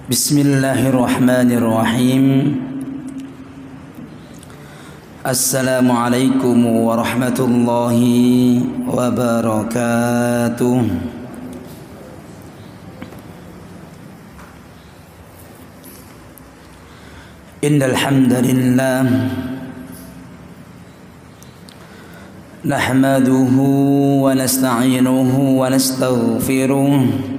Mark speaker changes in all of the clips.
Speaker 1: Bismillahirrahmanirrahim. Assalamualaikum warahmatullahi wabarakatuh. Innal hamdalillah nahmaduhu wa nasta'inuhu wa nastaghfiruh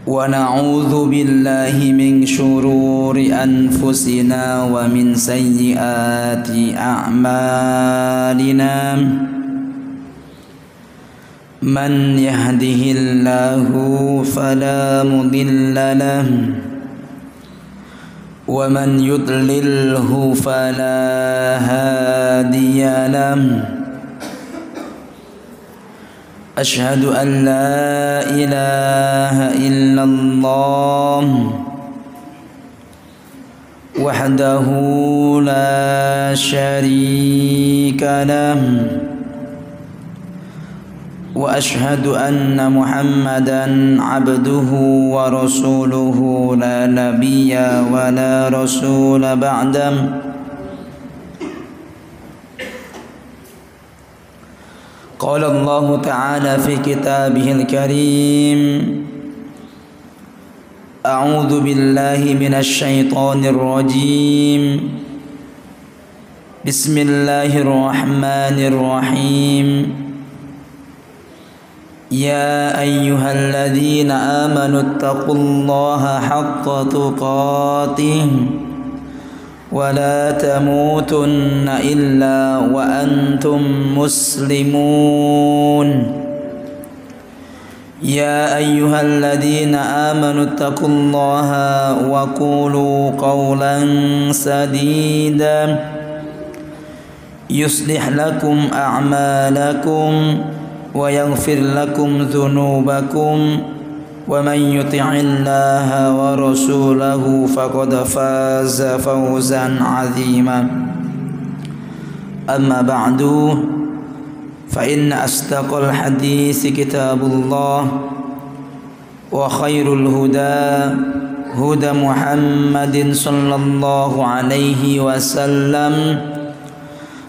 Speaker 1: wa na'udzu billahi min syururi anfusina wa min sayyiati a'malina. Man yahdihillahu fala mudilla lahu wa man yudlilhu fala hadiya lahu. Ashhadu an la ilaha illallah wahdahu la syarika lahu wa ashhadu anna Muhammadan abduhu wa rasuluhu la nabiyya wa la rasula ba'dahu. قال الله تعالى في كتابه الكريم أعوذ بالله من الشيطان الرجيم بسم الله الرحمن الرحيم يا أيها الذين آمنوا اتقوا الله حق تقاته ولا تموتن إلا وأنتم مسلمون يا أيها الذين آمنوا اتقوا الله وقولوا قولا سديدا يصلح لكم أعمالكم ويغفر لكم ذنوبكم ومن يطع الله ورسوله فقد فاز فوزا عظيما. أما بعد فإن أصدق الحديث كتاب الله وخير الهدى هدى محمد صلى الله عليه وسلم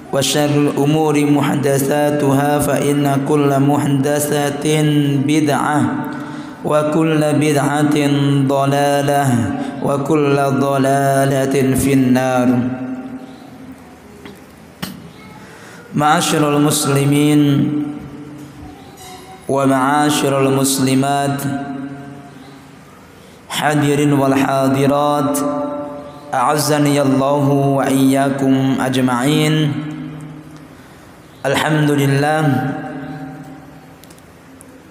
Speaker 1: وشر الأمور محدثاتها فإن كل محدثة بدعة وكل بدعة ضلالة وكل ضلالة في النار. معاشر المسلمين ومعاشر المسلمات حاضرين والحاضرات أعزني الله وإياكم أجمعين. Alhamdulillah,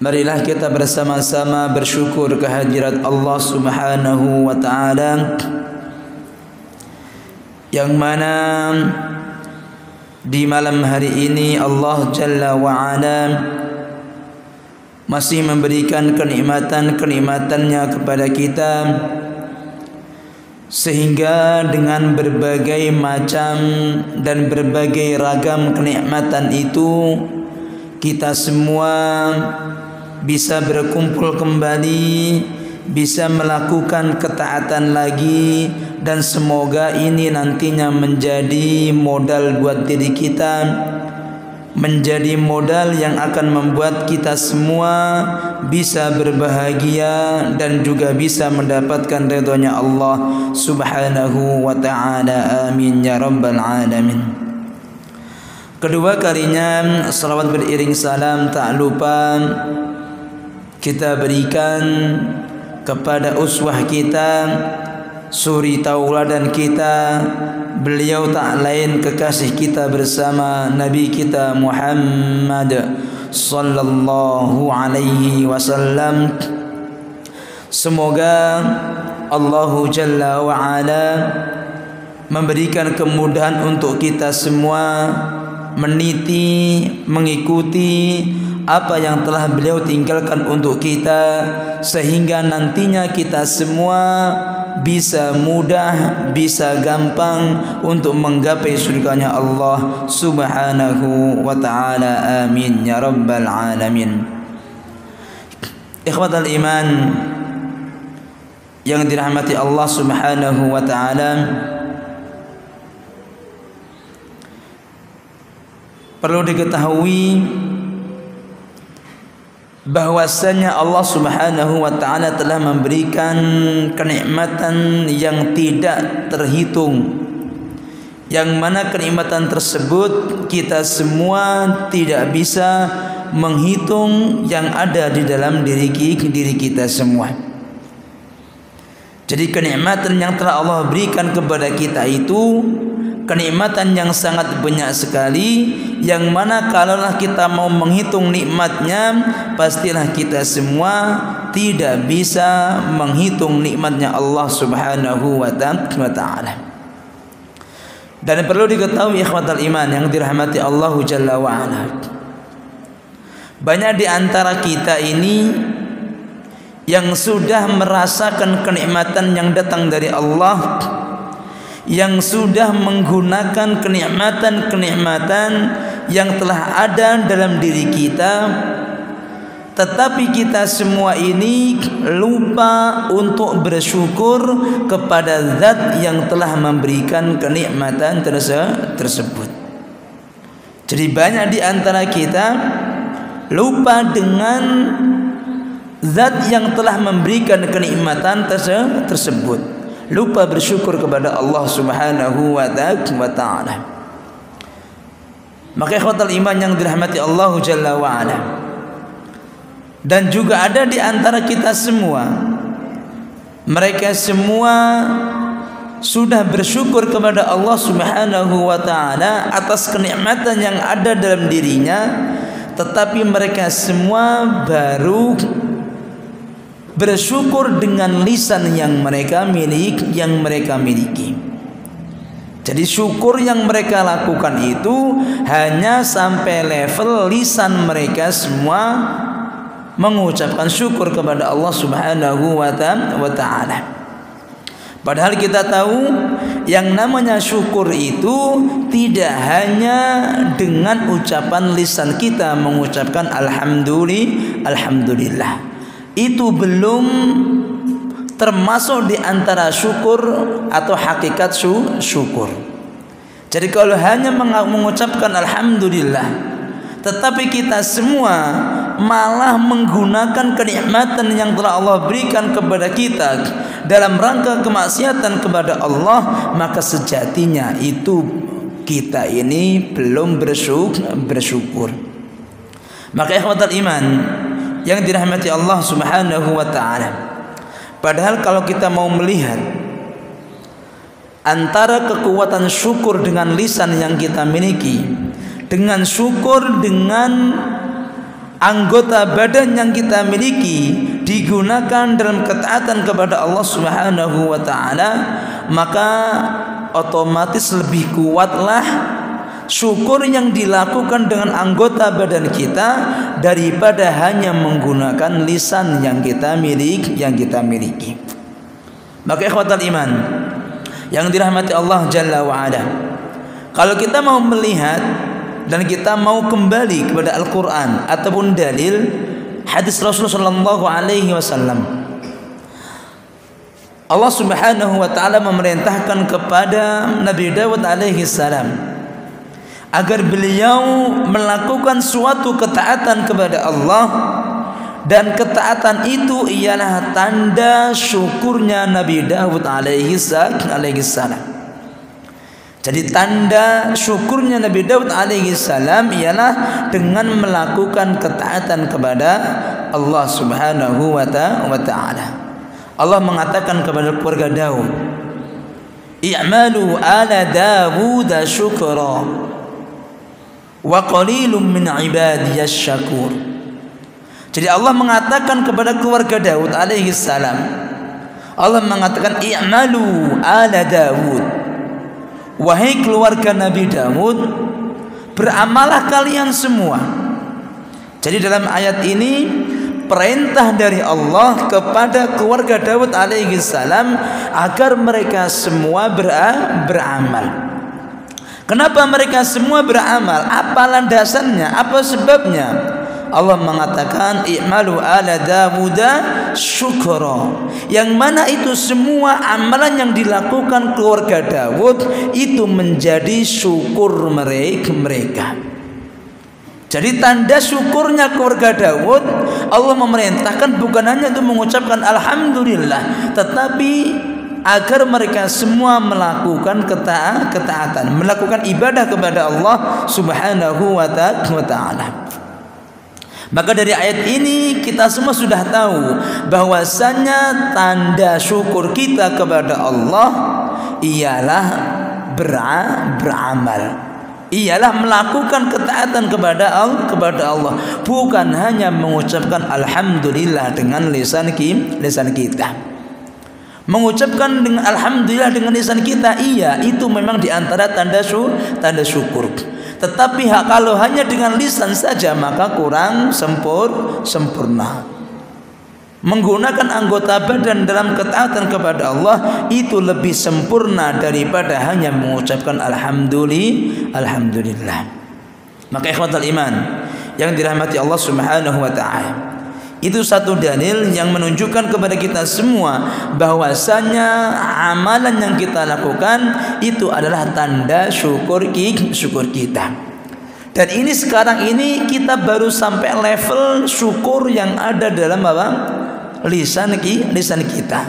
Speaker 1: marilah kita bersama-sama bersyukur kehadirat Allah Subhanahu wa taala, yang mana di malam hari ini Allah Jalla wa Ala masih memberikan kenikmatan-kenikmatannya kepada kita, sehingga dengan berbagai macam dan berbagai ragam kenikmatan itu kita semua bisa berkumpul kembali, bisa melakukan ketaatan lagi, dan semoga ini nantinya menjadi modal buat diri kita, menjadi modal yang akan membuat kita semua bisa berbahagia dan juga bisa mendapatkan ridhonya Allah Subhanahu wa ta'ala. Amin ya rabbal alamin. Kedua kalinya salawat beriring salam tak lupa kita berikan kepada uswah kita, suri tauladan kita. Beliau tak lain kekasih kita bersama Nabi kita Muhammad sallallahu alaihi wasallam. Semoga Allah Jalla wa Ala memberikan kemudahan untuk kita semua meniti, mengikuti apa yang telah beliau tinggalkan untuk kita, sehingga nantinya kita semua bisa mudah, bisa gampang untuk menggapai surganya Allah Subhanahu wa ta'ala. Amin ya rabbal alamin. Ikhwatal iman yang dirahmati Allah Subhanahu wa taala, perlu diketahui bahwasanya Allah Subhanahu wa taala telah memberikan kenikmatan yang tidak terhitung, yang mana kenikmatan tersebut kita semua tidak bisa menghitung yang ada di dalam diri kita semua. Jadi kenikmatan yang telah Allah berikan kepada kita itu kenikmatan yang sangat banyak sekali, yang mana kalaulah kita mau menghitung nikmatnya, pastilah kita semua tidak bisa menghitung nikmatnya Allah Subhanahu wa taala. Dan perlu diketahui ikhwatal iman yang dirahmati Allah Jalla wa ala, banyak di antara kita ini yang sudah merasakan kenikmatan yang datang dari Allah, yang sudah menggunakan kenikmatan-kenikmatan yang telah ada dalam diri kita, tetapi kita semua ini lupa untuk bersyukur kepada Zat yang telah memberikan kenikmatan tersebut. Jadi banyak di antara kita lupa dengan Zat yang telah memberikan kenikmatan tersebut, lupa bersyukur kepada Allah Subhanahu wa taala. Maka ikhwatal iman yang dirahmati Allah Jalla wa ala, dan juga ada di antara kita semua, mereka semua sudah bersyukur kepada Allah Subhanahu wa taala atas kenikmatan yang ada dalam dirinya, tetapi mereka semua baru bersyukur dengan lisan yang mereka miliki. Jadi syukur yang mereka lakukan itu hanya sampai level lisan mereka semua mengucapkan syukur kepada Allah Subhanahu wa taala. Padahal kita tahu yang namanya syukur itu tidak hanya dengan ucapan lisan kita mengucapkan alhamdulillah. Itu belum termasuk di antara syukur atau hakikat syukur. Jadi kalau hanya mengucapkan alhamdulillah, tetapi kita semua malah menggunakan kenikmatan yang telah Allah berikan kepada kita dalam rangka kemaksiatan kepada Allah, maka sejatinya itu kita ini belum bersyukur. Maka ikhwatal iman yang dirahmati Allah Subhanahu wa taala, padahal kalau kita mau melihat antara kekuatan syukur dengan lisan yang kita miliki, dengan syukur dengan anggota badan yang kita miliki digunakan dalam ketaatan kepada Allah Subhanahu wa taala, maka otomatis lebih kuatlah syukur yang dilakukan dengan anggota badan kita daripada hanya menggunakan lisan yang kita miliki. Maka ikhwatal iman yang dirahmati Allah Jalla wa ala, kalau kita mau melihat dan kita mau kembali kepada Al-Quran ataupun dalil hadis Rasulullah sallallahu alaihi wasallam, Allah Subhanahu wa taala memerintahkan kepada Nabi Daud alaihi salam agar beliau melakukan suatu ketaatan kepada Allah, dan ketaatan itu ialah tanda syukurnya Nabi Daud alaihi salam. Jadi tanda syukurnya Nabi Daud alaihi salam ialah dengan melakukan ketaatan kepada Allah Subhanahu wa taala. Allah mengatakan kepada keluarga Daud, "I'malu ala Dawud syukra wa qalilun min ibadiyas syakur." Jadi Allah mengatakan kepada keluarga Daud alaihi salam, Allah mengatakan i'malu ala Daud, wahai keluarga Nabi Daud, beramalah kalian semua. Jadi dalam ayat ini perintah dari Allah kepada keluarga Daud alaihi salam agar mereka semua beramal. Kenapa mereka semua beramal? Apa landasannya? Apa sebabnya? Allah mengatakan i'malu ala Dawuda syukra, yang mana itu semua amalan yang dilakukan keluarga Daud itu menjadi syukur mereka. Jadi tanda syukurnya keluarga Daud, Allah memerintahkan bukan hanya untuk mengucapkan alhamdulillah, tetapi agar mereka semua melakukan ketaatan, melakukan ibadah kepada Allah Subhanahu wa ta'ala. Maka dari ayat ini kita semua sudah tahu bahwasanya tanda syukur kita kepada Allah ialah beramal, ialah melakukan ketaatan kepada Allah, bukan hanya mengucapkan alhamdulillah dengan lisan kita. Mengucapkan dengan alhamdulillah dengan lisan kita, iya, itu memang diantara tanda syukur. Tetapi kalau hanya dengan lisan saja maka kurang sempurna. Menggunakan anggota badan dalam ketaatan kepada Allah itu lebih sempurna daripada hanya mengucapkan alhamdulillah. Maka ikhwatal iman yang dirahmati Allah Subhanahu wa ta'ala, itu satu dalil yang menunjukkan kepada kita semua bahwasanya amalan yang kita lakukan itu adalah tanda syukur kita. Dan ini sekarang ini kita baru sampai level syukur yang ada dalam lisan kita.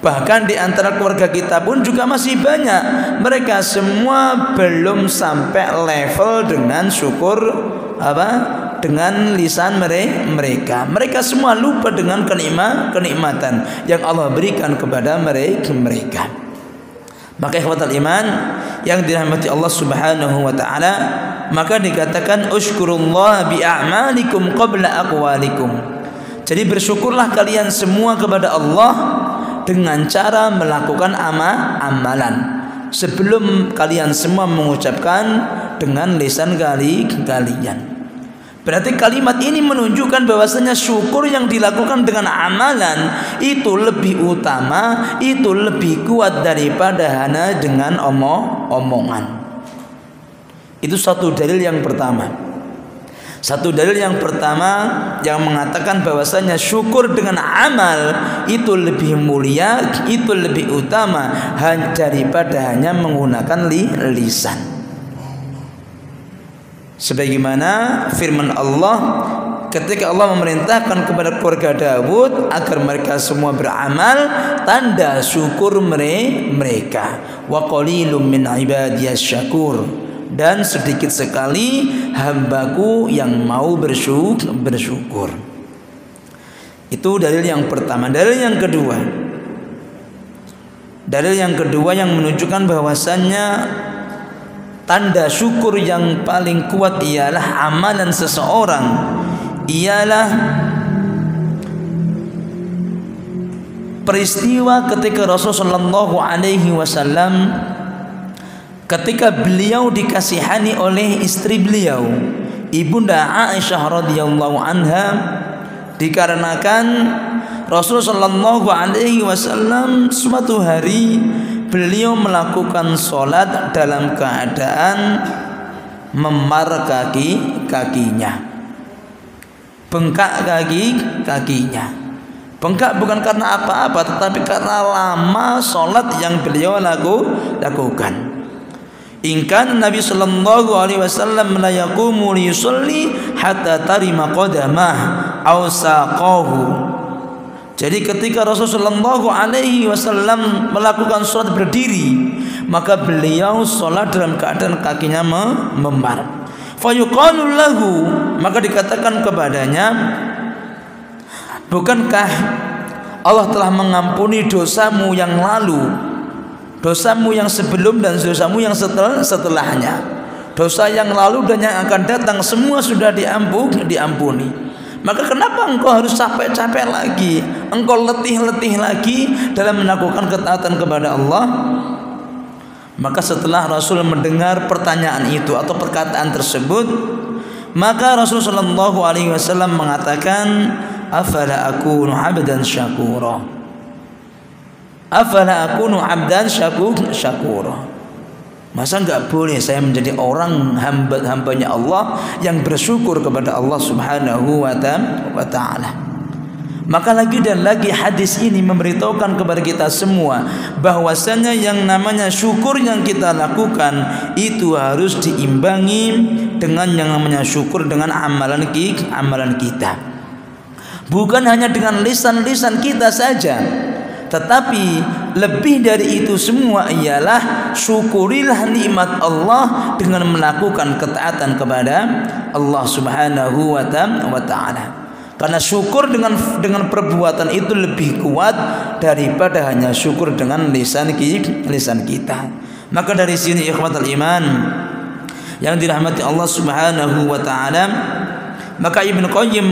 Speaker 1: Bahkan di antara keluarga kita pun juga masih banyak, mereka semua belum sampai level dengan syukur dengan lisan mereka. Mereka semua lupa dengan kenikmatan yang Allah berikan kepada mereka. Maka ikhwatal iman yang dirahmati Allah Subhanahu wa ta'ala, maka dikatakan usykurullah bi a'malikum qabla aqwalikum. Jadi bersyukurlah kalian semua kepada Allah dengan cara melakukan amalan sebelum kalian semua mengucapkan dengan lisan kalian. Berarti kalimat ini menunjukkan bahwasanya syukur yang dilakukan dengan amalan itu lebih utama, itu lebih kuat daripada hanya dengan omongan. Itu satu dalil yang pertama. Satu dalil yang pertama yang mengatakan bahwasanya syukur dengan amal itu lebih mulia, itu lebih utama daripada hanya menggunakan lisan. Sebagaimana firman Allah ketika Allah memerintahkan kepada keluarga Daud agar mereka semua beramal, tanda syukur mereka. Wa qalilum min ibadiyas syakur, dan sedikit sekali hambaku yang mau bersyukur. Itu dalil yang pertama. Dalil yang kedua yang menunjukkan bahwasannya tanda syukur yang paling kuat ialah amalan seseorang, ialah peristiwa ketika Rasulullah SAW ketika beliau dikasihani oleh istri beliau, Ibunda Aisyah radhiyallahu anha, dikarenakan Rasulullah SAW suatu hari beliau melakukan sholat dalam keadaan memar kakinya, bengkak kakinya. Bengkak bukan karena apa-apa, tetapi karena lama sholat yang beliau lakukan. Ingkan Nabi sallallahu alaihi wasallam la yaqumu li yusalli hatta tarima qadamah aw saqahu. Jadi ketika Rasulullah SAW melakukan sholat berdiri, maka beliau sholat dalam keadaan kakinya memar. Fayuqalu lahu, maka dikatakan kepadanya, bukankah Allah telah mengampuni dosamu yang lalu, dosamu yang sebelum dan dosamu yang setelahnya? Dosa yang lalu dan yang akan datang semua sudah diampuni. Maka kenapa engkau harus capek-capek lagi, engkau letih-letih lagi dalam melakukan ketaatan kepada Allah? Maka setelah Rasul mendengar pertanyaan itu atau perkataan tersebut, maka Rasulullah SAW mengatakan, afala akunu abdan syakura, afala akunu abdan syakura. Masa enggak boleh saya menjadi orang hambanya Allah yang bersyukur kepada Allah Subhanahu wa ta'ala. Maka lagi dan lagi hadis ini memberitahukan kepada kita semua bahwasanya yang namanya syukur yang kita lakukan itu harus diimbangi dengan yang namanya syukur dengan amalan kita. Bukan hanya dengan lisan-lisan kita saja, tetapi lebih dari itu semua ialah syukurilah nikmat Allah dengan melakukan ketaatan kepada Allah Subhanahu wa ta'ala. Karena syukur dengan perbuatan itu lebih kuat daripada hanya syukur dengan lisan kita. Maka dari sini ikhwatal iman yang dirahmati Allah Subhanahu wa ta'ala, maka Ibnu Qayyim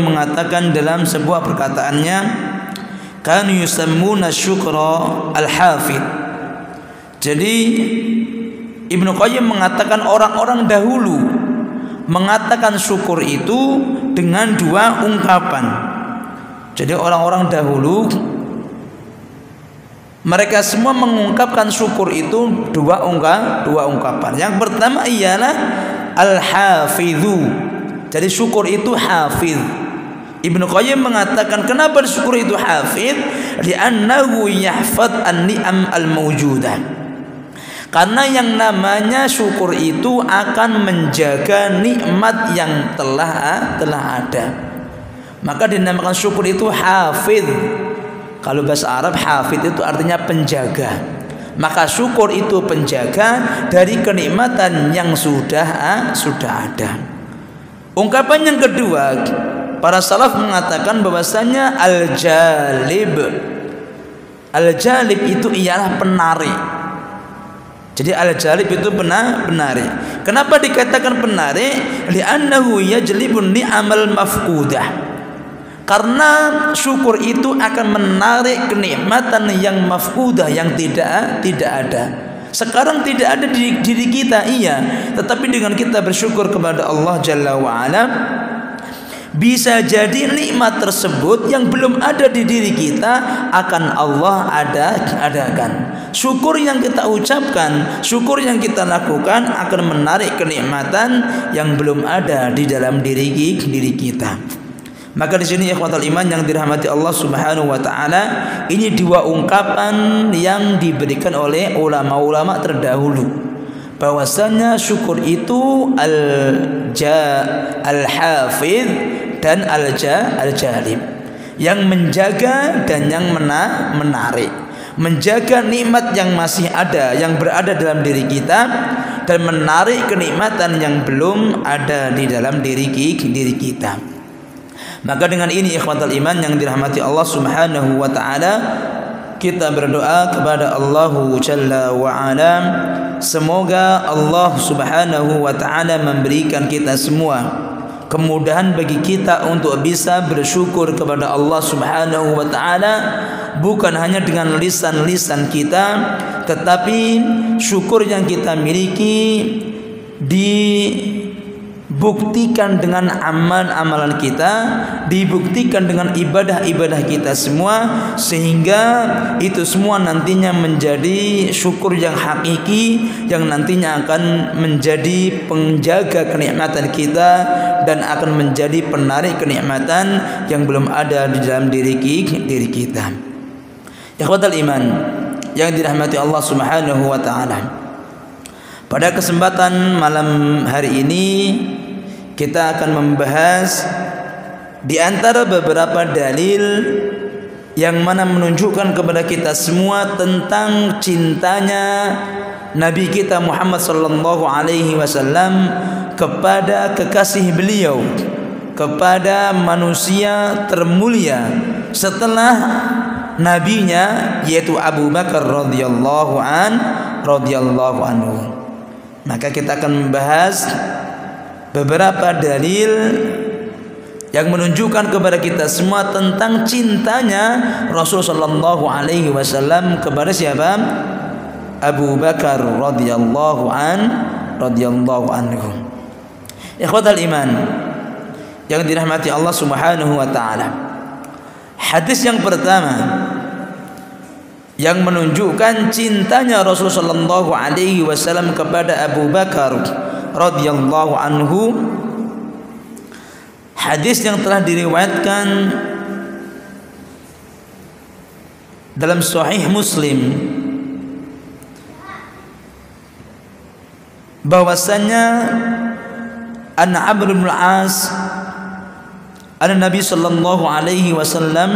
Speaker 1: mengatakan dalam sebuah perkataannya, kanu yusammuna syukra al-hafid. Jadi Ibnu Qayyim mengatakan orang-orang dahulu mengatakan syukur itu dengan dua ungkapan. Jadi orang-orang dahulu mereka semua mengungkapkan syukur itu dua ungkapan. Yang pertama ialah al-hafidhu. Jadi syukur itu hafidh. Ibnu Qayyim mengatakan kenapa syukur itu hafidh? Li'annahu yahfadh an-ni'am al-mawjudah. Karena yang namanya syukur itu akan menjaga nikmat yang telah ada. Maka dinamakan syukur itu hafidh. Kalau bahasa Arab hafidh itu artinya penjaga. Maka syukur itu penjaga dari kenikmatan yang sudah ada. Ungkapan yang kedua, para salaf mengatakan bahwasanya al-jalib. Al-jalib itu ialah penarik. Jadi al-jalib itu penarik. Kenapa dikatakan penarik? Li'annahu yajlibun ni'amal mafqudah. Karena syukur itu akan menarik kenikmatan yang mafqudah, yang tidak ada. Sekarang tidak ada di diri kita, iya, tetapi dengan kita bersyukur kepada Allah Jalla wa'ala, bisa jadi nikmat tersebut yang belum ada di diri kita akan Allah adakan. Syukur yang kita ucapkan, syukur yang kita lakukan akan menarik kenikmatan yang belum ada di dalam diri kita. Maka di sini ikhwatal iman yang dirahmati Allah Subhanahu wa taala, ini dua ungkapan yang diberikan oleh ulama-ulama terdahulu. Bahwasanya syukur itu al-hafidh dan al-jalib, yang menjaga dan yang menarik, menjaga nikmat yang masih ada, yang berada dalam diri kita, dan menarik kenikmatan yang belum ada di dalam diri kita. Maka dengan ini ikhwatal iman yang dirahmati Allah Subhanahu wa taala, kita berdoa kepada Allah Jalla wa Ala, semoga Allah Subhanahu wa taala memberikan kita semua kemudahan bagi kita untuk bisa bersyukur kepada Allah Subhanahu wa taala, bukan hanya dengan lisan-lisan kita, tetapi syukur yang kita miliki dibuktikan dengan amalan-amalan kita, dibuktikan dengan ibadah-ibadah kita semua, sehingga itu semua nantinya menjadi syukur yang hakiki, yang nantinya akan menjadi penjaga kenikmatan kita dan akan menjadi penarik kenikmatan yang belum ada di dalam diri kita. Ikhwatal iman yang dirahmati Allah Subhanahu wa taala, pada kesempatan malam hari ini kita akan membahas di antara beberapa dalil yang mana menunjukkan kepada kita semua tentang cintanya Nabi kita Muhammad sallallahu alaihi wasallam kepada kekasih beliau, kepada manusia termulia setelah nabinya, yaitu Abu Bakar radhiyallahu anhu. Maka kita akan membahas beberapa dalil yang menunjukkan kepada kita semua tentang cintanya Rasul sallallahu alaihi wasallam kepada siapa? Abu Bakar radhiyallahu anhu. Ikhwatal iman yang dirahmati Allah Subhanahu wa taala, hadis yang pertama yang menunjukkan cintanya Rasulullah sallallahu alaihi wasallam kepada Abu Bakar radhiyallahu anhu. Hadis yang telah diriwayatkan dalam Sahih Muslim bahwasanya an Amr bin Al-As an Nabi sallallahu alaihi wasallam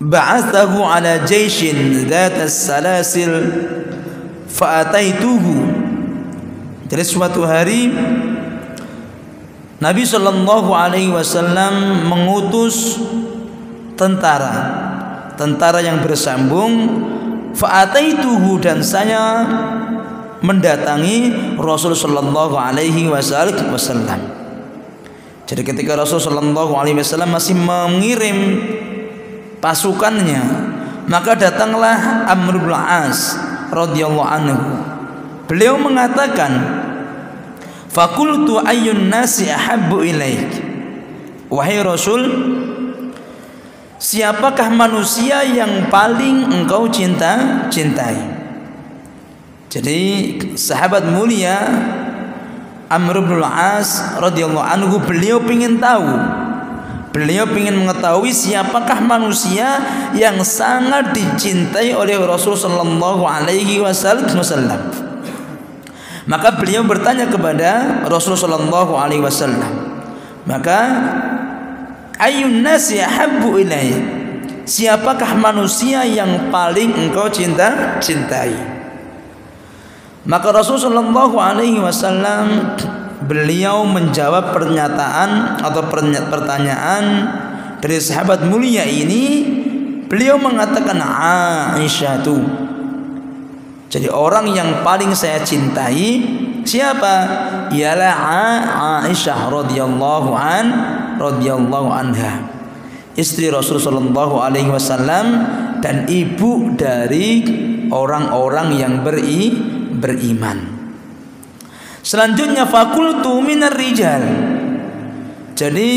Speaker 1: ba'athahu ala jayshin dzat as-salasil fa'ataituhu. Jadi suatu hari Nabi sallallahu alaihi wasallam mengutus tentara yang bersambung, fa'ataituhu, dan saya mendatangi Rasul sallallahu alaihi wasallam. Jadi ketika Rasul sallallahu alaihi wasallam masih mengirim pasukannya, maka datanglah Amr bin Al-As radhiyallahu anhu. Beliau mengatakan, "Faqultu ayyun nasi ahabbu ilaik?" Wahai Rasul, siapakah manusia yang paling engkau cintai? Jadi sahabat mulia Amr bin Al-As radhiyallahu anhu, beliau ingin tahu, beliau ingin mengetahui siapakah manusia yang sangat dicintai oleh Rasul sallallahu alaihi wasallam. Maka beliau bertanya kepada Rasul sallallahu alaihi wasallam, maka ayyun nasi ahabbu ilayya, siapakah manusia yang paling engkau cintai? Maka Rasul sallallahu alaihi wasallam beliau menjawab pernyataan atau pertanyaan dari sahabat mulia ini. Beliau mengatakan Aisyah tuh. Jadi orang yang paling saya cintai siapa? Ialah Aisyah radhiyallahu anha, istri Rasul sallallahu alaihi wasallam dan ibu dari orang-orang yang beriman. Selanjutnya fakultu minar rijal. Jadi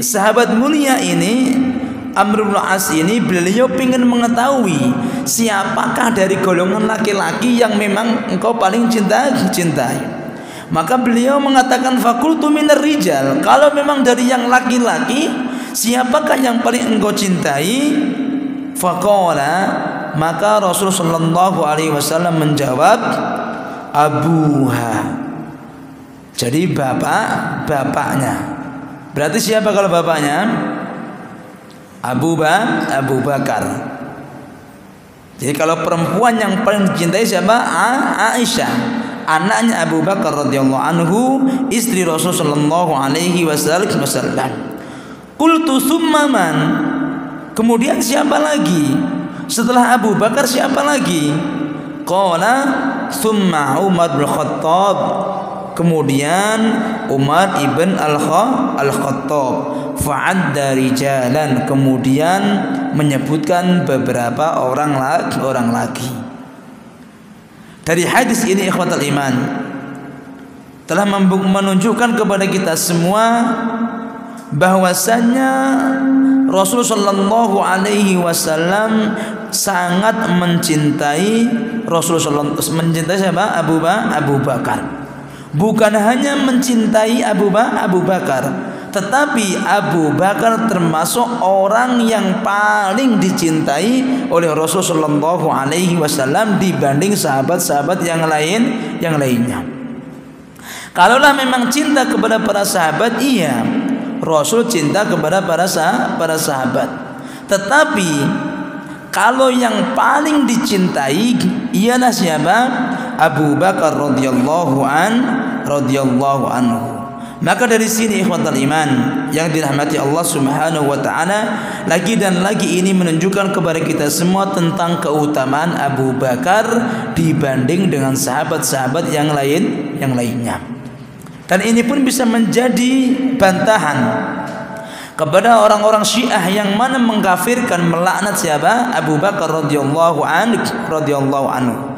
Speaker 1: sahabat mulia ini Amr bin Al-As ini beliau ingin mengetahui siapakah dari golongan laki-laki yang memang engkau paling cintai. Maka beliau mengatakan fakultu minar rijal, kalau memang dari yang laki-laki siapakah yang paling engkau cintai? Faqala, maka Rasul sallallahu alaihi wasallam menjawab abuha. Jadi bapaknya. Berarti siapa kalau bapaknya? Abu Bakar. Jadi kalau perempuan yang paling dicintai siapa? Aisyah, anaknya Abu Bakar radhiyallahu anhu, istri Rasul sallallahu alaihi wasallam. Qultu summa man? Kemudian siapa lagi? Setelah Abu Bakar siapa lagi? Qala summa Umar bin Khattab. Kemudian Umar ibn Al-Khattab. Fa'adda rijalan, kemudian menyebutkan beberapa orang lagi. Dari hadis ini ikhwatal iman telah menunjukkan kepada kita semua bahwasanya Rasul sallallahu alaihi wasallam sangat mencintai mencintai siapa? Abu Bakar. Bukan hanya mencintai Abu Bakar, tetapi Abu Bakar termasuk orang yang paling dicintai oleh Rasul sallallahu alaihi wasallam dibanding sahabat-sahabat yang lainnya. Kalaulah memang cinta kepada para sahabat, iya, Rasul cinta kepada para sahabat. Tetapi kalau yang paling dicintai ialah siapa? Abu Bakar radhiyallahu anhu. Maka dari sini ikhwatal iman yang dirahmati Allah Subhanahu wa taala, lagi dan lagi ini menunjukkan kepada kita semua tentang keutamaan Abu Bakar dibanding dengan sahabat-sahabat yang lainnya. Dan ini pun bisa menjadi bantahan kepada orang-orang Syiah yang mana mengkafirkan, melaknat siapa? Abu Bakar radhiyallahu anhu.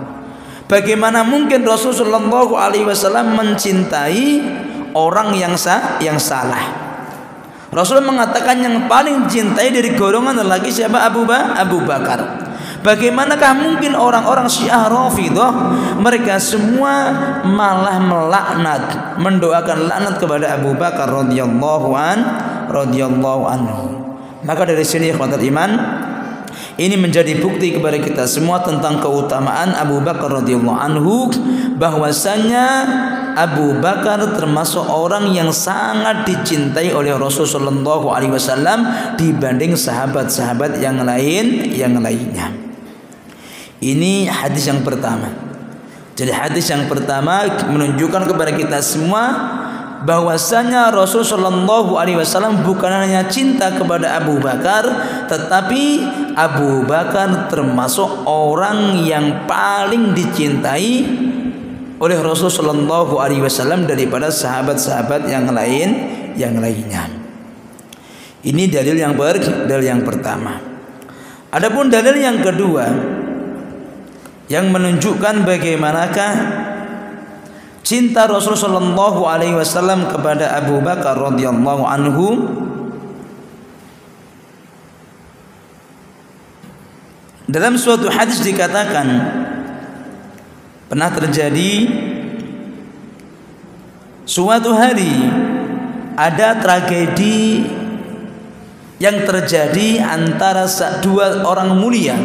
Speaker 1: Bagaimana mungkin Rasulullah sallallahu alaihi wasallam mencintai orang yang salah? Rasul mengatakan yang paling dicintai dari golongan lelaki siapa? Abu Bakar. Bagaimanakah mungkin orang-orang Syiah Rafidhah mereka semua malah melaknat, mendoakan laknat kepada Abu Bakar radhiyallahu anhu. Maka dari sini ikhwatul iman, ini menjadi bukti kepada kita semua tentang keutamaan Abu Bakar radhiyallahu anhu, bahwasanya Abu Bakar termasuk orang yang sangat dicintai oleh Rasulullah SAW dibanding sahabat-sahabat yang lainnya. Ini hadis yang pertama. Jadi hadis yang pertama menunjukkan kepada kita semua bahwasanya Rasulullah SAW bukan hanya cinta kepada Abu Bakar, tetapi Abu Bakar termasuk orang yang paling dicintai oleh Rasulullah SAW daripada sahabat-sahabat yang lainnya. Ini dalil yang pertama. Adapun dalil yang kedua yang menunjukkan bagaimanakah cinta Rasulullah SAW kepada Abu Bakar radhiyallahu anhu, dalam suatu hadis dikatakan pernah terjadi suatu hari ada tragedi yang terjadi antara dua orang mulia,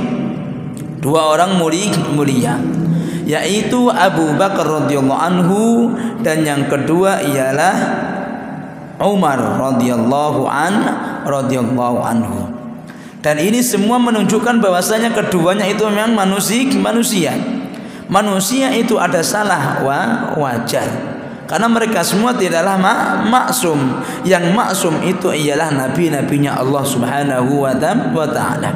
Speaker 1: yaitu Abu Bakar radhiyallahu anhu dan yang kedua ialah Umar radhiyallahu anhu. Dan ini semua menunjukkan bahwasanya keduanya itu memang manusia. Manusia itu ada salah wajar, karena mereka semua tidaklah maksum. Yang maksum itu ialah nabi-nabinya Allah Subhanahu wa ta'ala.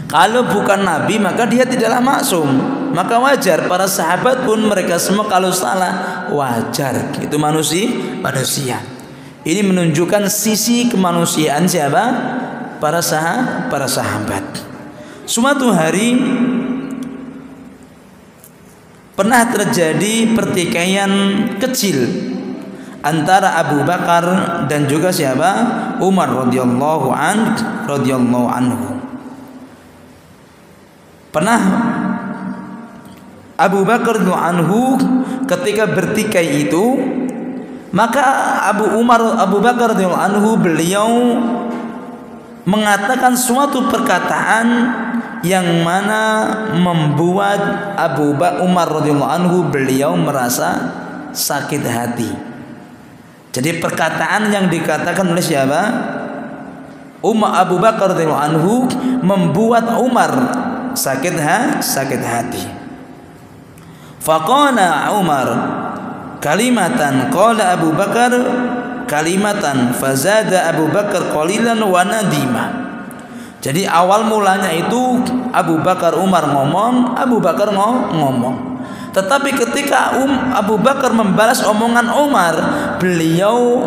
Speaker 1: Kalau bukan nabi maka dia tidaklah maksum. Maka wajar para sahabat pun mereka semua kalau salah wajar. Itu manusia. Ini menunjukkan sisi kemanusiaan siapa? Para sahabat. Suatu hari pernah terjadi pertikaian kecil antara Abu Bakar dan juga siapa? Umar radhiyallahu anhu. Pernah Abu Bakar anhu ketika bertikai itu, maka Abu Bakar anhu beliau mengatakan suatu perkataan yang mana membuat Umar radhiyallahu anhu beliau merasa sakit hati. Jadi perkataan yang dikatakan oleh siapa? Abu Bakar radhiyallahu anhu membuat Umar sakit hati. Faqala Umar kalimatan, qala Abu Bakar kalimatan, fazada Abu Bakar qalilan wa nadima. Jadi awal mulanya itu Abu Bakar Umar ngomong, Abu Bakar ngomong. Tetapi ketika Abu Bakar membalas omongan Umar, beliau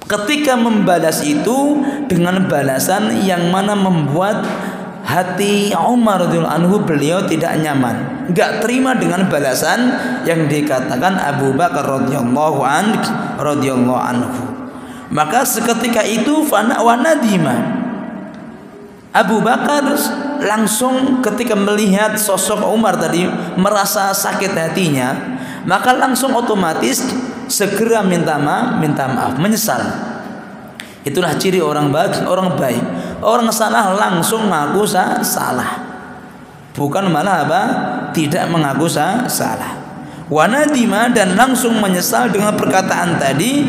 Speaker 1: ketika membalas itu dengan balasan yang mana membuat hati Umar radhiyallahu anhu beliau tidak nyaman, enggak terima dengan balasan yang dikatakan Abu Bakar radhiyallahu anhu. Maka seketika itu wanadima, Abu Bakar langsung ketika melihat sosok Umar tadi merasa sakit hatinya, maka langsung otomatis segera minta maaf, menyesal. Itulah ciri orang baik. Orang salah langsung mengaku salah, bukan malah tidak mengaku salah. Wanadima, dan langsung menyesal dengan perkataan tadi.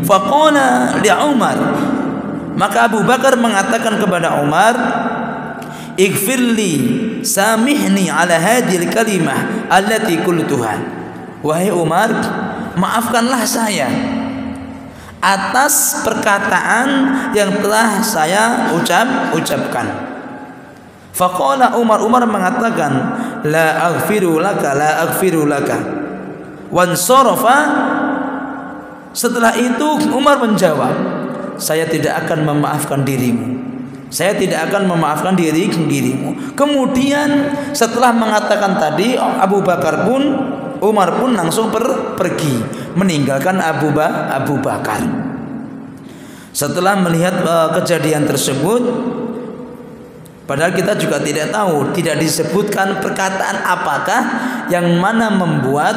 Speaker 1: Faqala li Umar, maka Abu Bakar mengatakan kepada Umar, ighfirli samihni ala hadhil kalimah allati qultuha. Wahai Umar, maafkanlah saya atas perkataan yang telah saya ucapkan. Faqala Umar mengatakan, la aghfiru laka. Wansarafa. Setelah itu Umar menjawab, saya tidak akan memaafkan dirimu. Saya tidak akan memaafkan dirimu. Kemudian setelah mengatakan tadi, Umar pun langsung pergi meninggalkan Abu Bakar. Setelah melihat kejadian tersebut, padahal kita juga tidak tahu, tidak disebutkan perkataan apakah yang mana membuat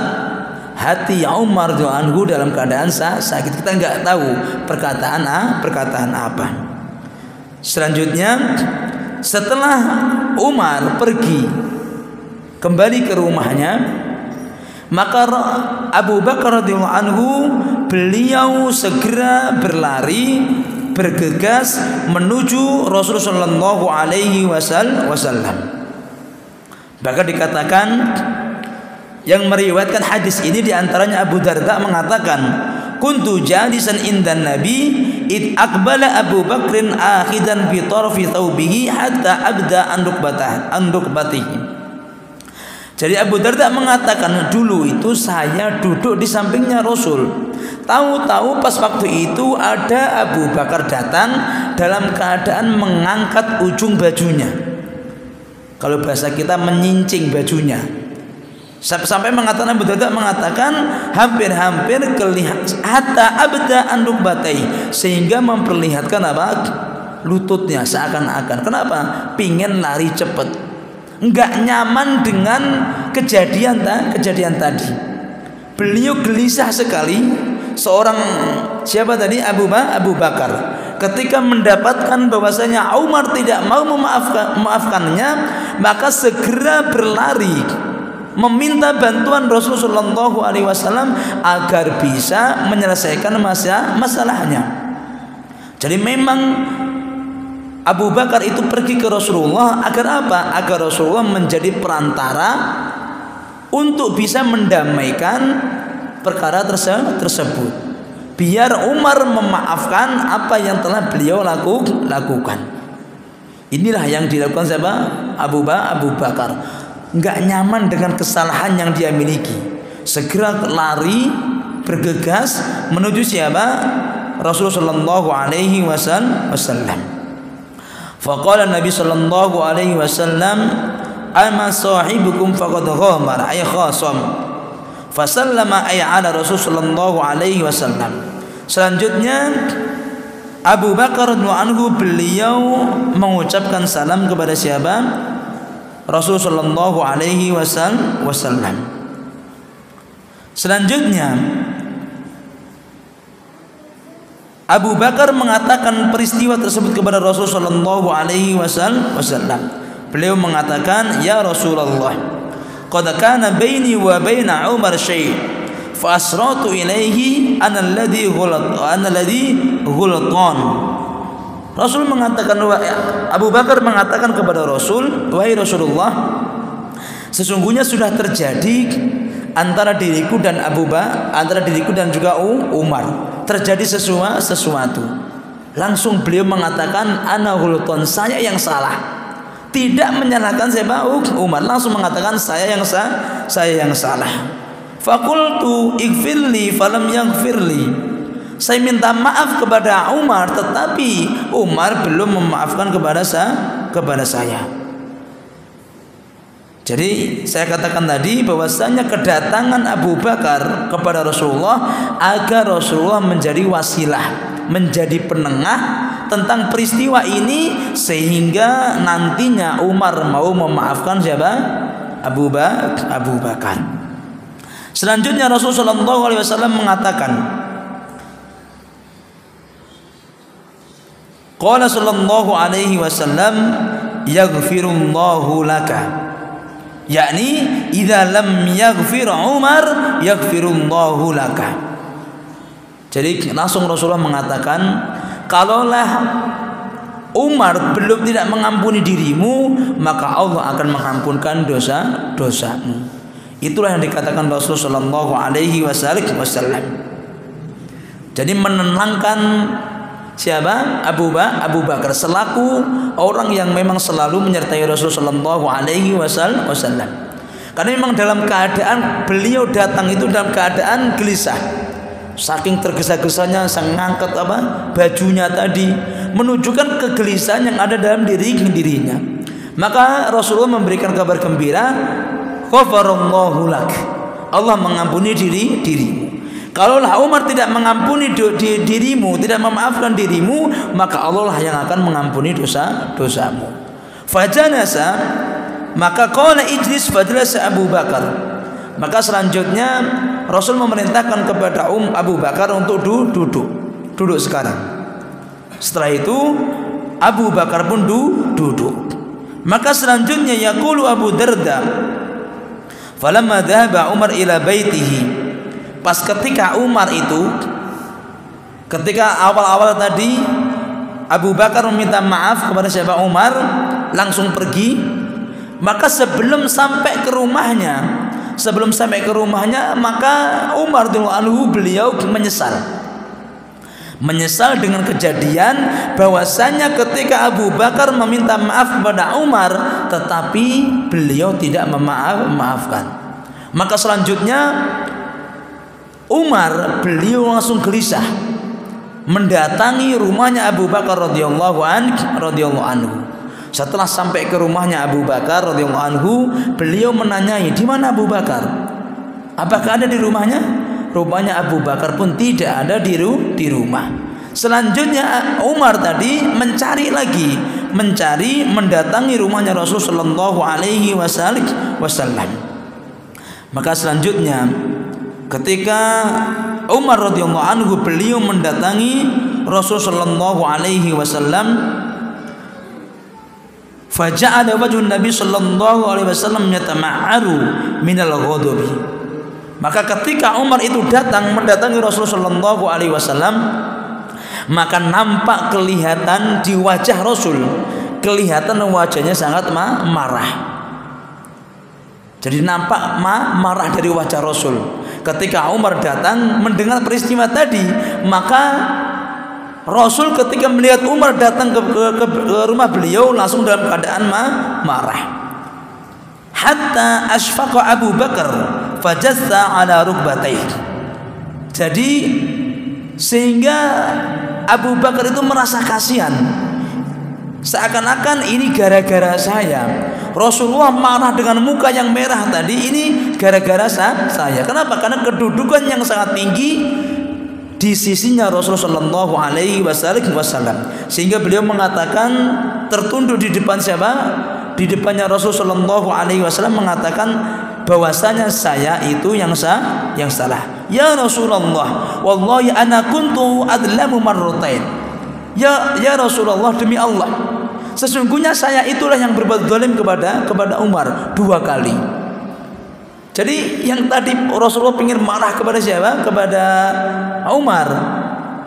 Speaker 1: hati Umar radhiyallahu anhu dalam keadaan sakit. Kita nggak tahu perkataan apa. Selanjutnya, setelah Umar pergi kembali ke rumahnya, maka Abu Bakar radhiyallahu anhu beliau segera berlari bergegas menuju Rasulullah sallallahu alaihi wasallam. Bahkan dikatakan yang meriwayatkan hadis ini diantaranya Abu Darda mengatakan, kuntu jalisan indan Nabi id aqbala Abu Bakrin akhidan bi tarfi thawbihi hatta abda an rukbatihi. Jadi Abu Darda mengatakan, dulu itu saya duduk di sampingnya Rasul. Tahu-tahu pas waktu itu ada Abu Bakar datang dalam keadaan mengangkat ujung bajunya. Kalau bahasa kita menyincing bajunya. Sampai mengatakan Abu Darda mengatakan hampir-hampir kelihatan hatta abda an rukbatai, sehingga memperlihatkan apa? Lututnya seakan-akan. Kenapa? Pingin lari cepat. Enggak nyaman dengan kejadian tadi. Beliau gelisah sekali. Seorang siapa tadi? Abu Bakar. Ketika mendapatkan bahwasanya Umar tidak mau memaafkannya, maka segera berlari meminta bantuan Rasulullah SAW agar bisa menyelesaikan masalahnya. Jadi memang Abu Bakar itu pergi ke Rasulullah agar apa? Agar Rasulullah menjadi perantara untuk bisa mendamaikan perkara tersebut. Biar Umar memaafkan apa yang telah beliau lakukan. Inilah yang dilakukan siapa? Abu Bakar. Enggak nyaman dengan kesalahan yang dia miliki. Segera lari bergegas menuju siapa? Rasulullah sallallahu alaihi wasallam. Faqala Nabi sallallahu alaihi wasallam, "Ama sahibukum faqad ghamar ay khasam." Fasallama ay ala Rasul sallallahu alaihi wasallam. Selanjutnya Abu Bakar radhiyallahu anhu beliau mengucapkan salam kepada siapa? Rasul sallallahu alaihi wasallam. Selanjutnya Abu Bakar mengatakan peristiwa tersebut kepada Rasul sallallahu alaihi wasallam. Beliau mengatakan, "Ya Rasulullah, qad kana baini wa baina Umar syai', fa asratu ilaihi ana alladhi ghulatan." Rasul mengatakan, Abu Bakar mengatakan kepada Rasul, "Wahai Rasulullah, sesungguhnya sudah terjadi antara diriku dan antara diriku dan juga Umar. Terjadi sesuatu." Langsung beliau mengatakan, "Ana ghulatan, saya yang salah." Tidak menyalahkan siapa? Umar. Langsung mengatakan saya yang salah. Faqultu ighfirli falam yaghfirli. Saya minta maaf kepada Umar, tetapi Umar belum memaafkan kepada saya. Jadi saya katakan tadi bahwasanya kedatangan Abu Bakar kepada Rasulullah agar Rasulullah menjadi wasilah, menjadi penengah tentang peristiwa ini, sehingga nantinya Umar mau memaafkan siapa? Abu Bakar. Selanjutnya Rasulullah SAW mengatakan, qala sallallahu alaihi wasallam, yaghfirullahu laka. Yakni idza lam yaghfir Umar yaghfirullahu laka. Jadi langsung Rasulullah mengatakan, kalaulah Umar belum tidak mengampuni dirimu, maka Allah akan mengampunkan dosamu. Itulah yang dikatakan Rasulullah sallallahu alaihi wasallam. Jadi menenangkan siapa? Abu Bakar selaku orang yang memang selalu menyertai Rasulullah sallallahu alaihi wasallam. Karena memang dalam keadaan beliau datang itu dalam keadaan gelisah. Saking tergesa-gesanya sang ngangkat bajunya tadi, menunjukkan kegelisahan yang ada dalam dirinya. Maka Rasulullah memberikan kabar gembira, ghafarallahu lak. Allah mengampuni dirimu. Kalaulah Umar tidak mengampuni dirimu, tidak memaafkan dirimu, maka Allah lah yang akan mengampuni dosamu. Fajanasa, maka qala ijlis, fajalasa Abu Bakar. Maka selanjutnya Rasul memerintahkan kepada Abu Bakar untuk duduk sekarang. Setelah itu Abu Bakar pun duduk. Maka selanjutnya yaqulu Abu Darda, falamma dhahaba Umar ila baitihi. Pas ketika Umar itu, ketika awal-awal tadi Abu Bakar meminta maaf kepada siapa? Umar, langsung pergi. Maka sebelum sampai ke rumahnya, maka Umar radhiyallahu anhu beliau menyesal dengan kejadian bahwasanya ketika Abu Bakar meminta maaf kepada Umar, tetapi beliau tidak memaafkan. Maka selanjutnya Umar beliau langsung gelisah mendatangi rumahnya Abu Bakar radhiyallahu anhu. Setelah sampai ke rumahnya Abu Bakar radhiyallahu anhu, beliau menanyai, di mana Abu Bakar? Apakah ada di rumahnya? Rumahnya Abu Bakar pun tidak ada di rumah. Selanjutnya Umar tadi mendatangi rumahnya Rasulullah sallallahu alaihi wasallam. Maka selanjutnya ketika Umar radhiyallahu anhu beliau mendatangi Rasulullah sallallahu alaihi wasallam, faja'ala wajhun Nabi sallallahu alaihi wasallam yatama'aru minal ghadabi. Maka ketika Umar itu mendatangi Rasulullah sallallahu alaihi wasallam, maka nampak kelihatan di wajah Rasul, kelihatan wajahnya sangat marah. Jadi nampak marah dari wajah Rasul. Ketika Umar datang mendengar peristiwa tadi, maka Rasul ketika melihat Umar datang ke rumah beliau langsung dalam keadaan marah. Hatta asfaqa Abu Bakar fajassa ala rukbatayhi. Jadi sehingga Abu Bakar itu merasa kasihan, seakan-akan ini gara-gara saya. Rasulullah marah dengan muka yang merah tadi, ini gara-gara saya. Kenapa? Karena kedudukan yang sangat tinggi di sisinya Rasulullah sallallahu alaihi wasallam, sehingga beliau mengatakan, tertunduk di depan siapa? Di depannya Rasulullah sallallahu alaihi wasallam, mengatakan bahwasanya saya itu yang salah. Ya Rasulullah, wallahi ana kuntu adlamu marratain. Ya Rasulullah, demi Allah, sesungguhnya saya itulah yang berbuat zalim kepada Umar 2 kali. Jadi yang tadi Rasulullah ingin marah kepada siapa? Kepada Umar.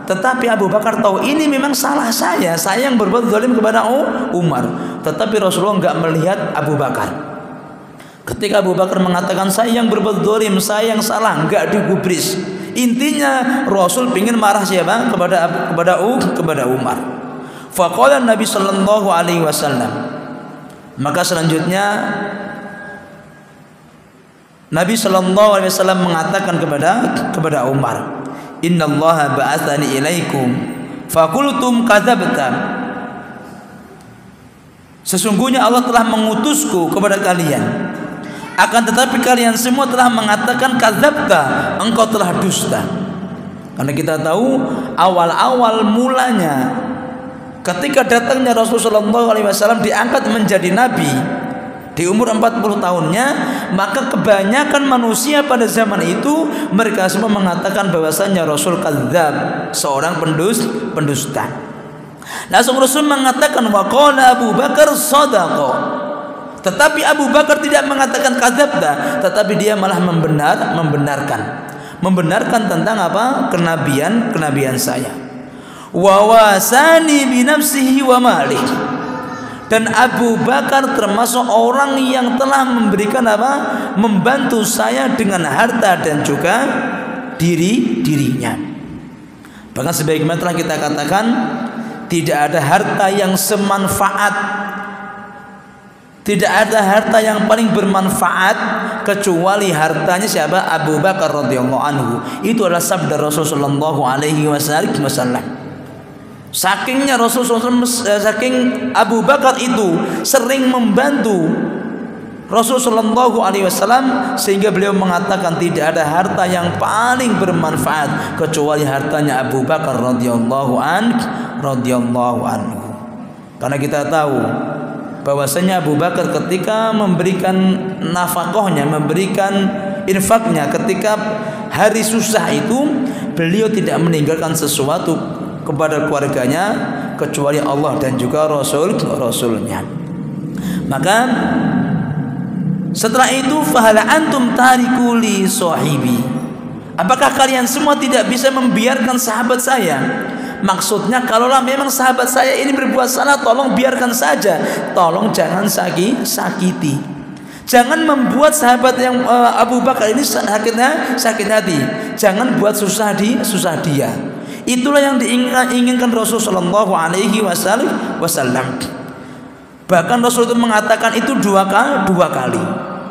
Speaker 1: Tetapi Abu Bakar tahu ini memang salah saya yang berbuat zalim kepada Umar. Tetapi Rasulullah enggak melihat Abu Bakar. Ketika Abu Bakar mengatakan saya yang berbuat zalim, saya yang salah, enggak digubris. Intinya Rasul ingin marah siapa? Kepada Umar. Faqala Nabi sallallahu alaihi wasallam. Maka selanjutnya Nabi sallallahu alaihi wasallam mengatakan kepada Umar, "Innallaha ba'atsani ilaikum faqultum kadzabta." Sesungguhnya Allah telah mengutusku kepada kalian, akan tetapi kalian semua telah mengatakan kadzabta, engkau telah dusta. Karena kita tahu awal-awal mulanya ketika datangnya Rasulullah SAW diangkat menjadi nabi di umur 40 tahunnya, maka kebanyakan manusia pada zaman itu mereka semua mengatakan bahwasanya Rasul kadzab, seorang pendusta. Langsung Rasul mengatakan waqala Abu Bakar shadaqa. Tetapi Abu Bakar tidak mengatakan kadzabta, tetapi dia malah membenarkan tentang apa? Kenabian saya. Wa wasani bi nafsihi wa malihi. Dan Abu Bakar termasuk orang yang telah memberikan apa? Membantu saya dengan harta dan juga dirinya. Bahkan sebagaimana telah kita katakan, tidak ada harta yang semanfaat, tidak ada harta yang paling bermanfaat kecuali hartanya siapa? Abu Bakar radhiyallahu anhu. Itu adalah sabda Rasulullah sallallahu alaihi wasallam. Sakingnya Rasulullah SAW, saking Abu Bakar itu sering membantu Rasul sallallahu alaihi wasallam, sehingga beliau mengatakan tidak ada harta yang paling bermanfaat kecuali hartanya Abu Bakar radhiyallahu anhu. Karena kita tahu bahwasanya Abu Bakar ketika memberikan nafkahnya, memberikan infaknya ketika hari susah itu, beliau tidak meninggalkan sesuatu kepada keluarganya kecuali Allah dan juga Rasulnya. Maka setelah itu, fahal antum tariku li sahibi, apakah kalian semua tidak bisa membiarkan sahabat saya? Maksudnya, kalaulah memang sahabat saya ini berbuat salah, tolong biarkan saja, tolong jangan sakiti, jangan membuat sahabat yang Abu Bakar ini sakit hati, jangan buat susah dia. Itulah yang diinginkan Rasul sallallahu alaihi wasallam. Bahkan Rasul itu mengatakan itu dua kali.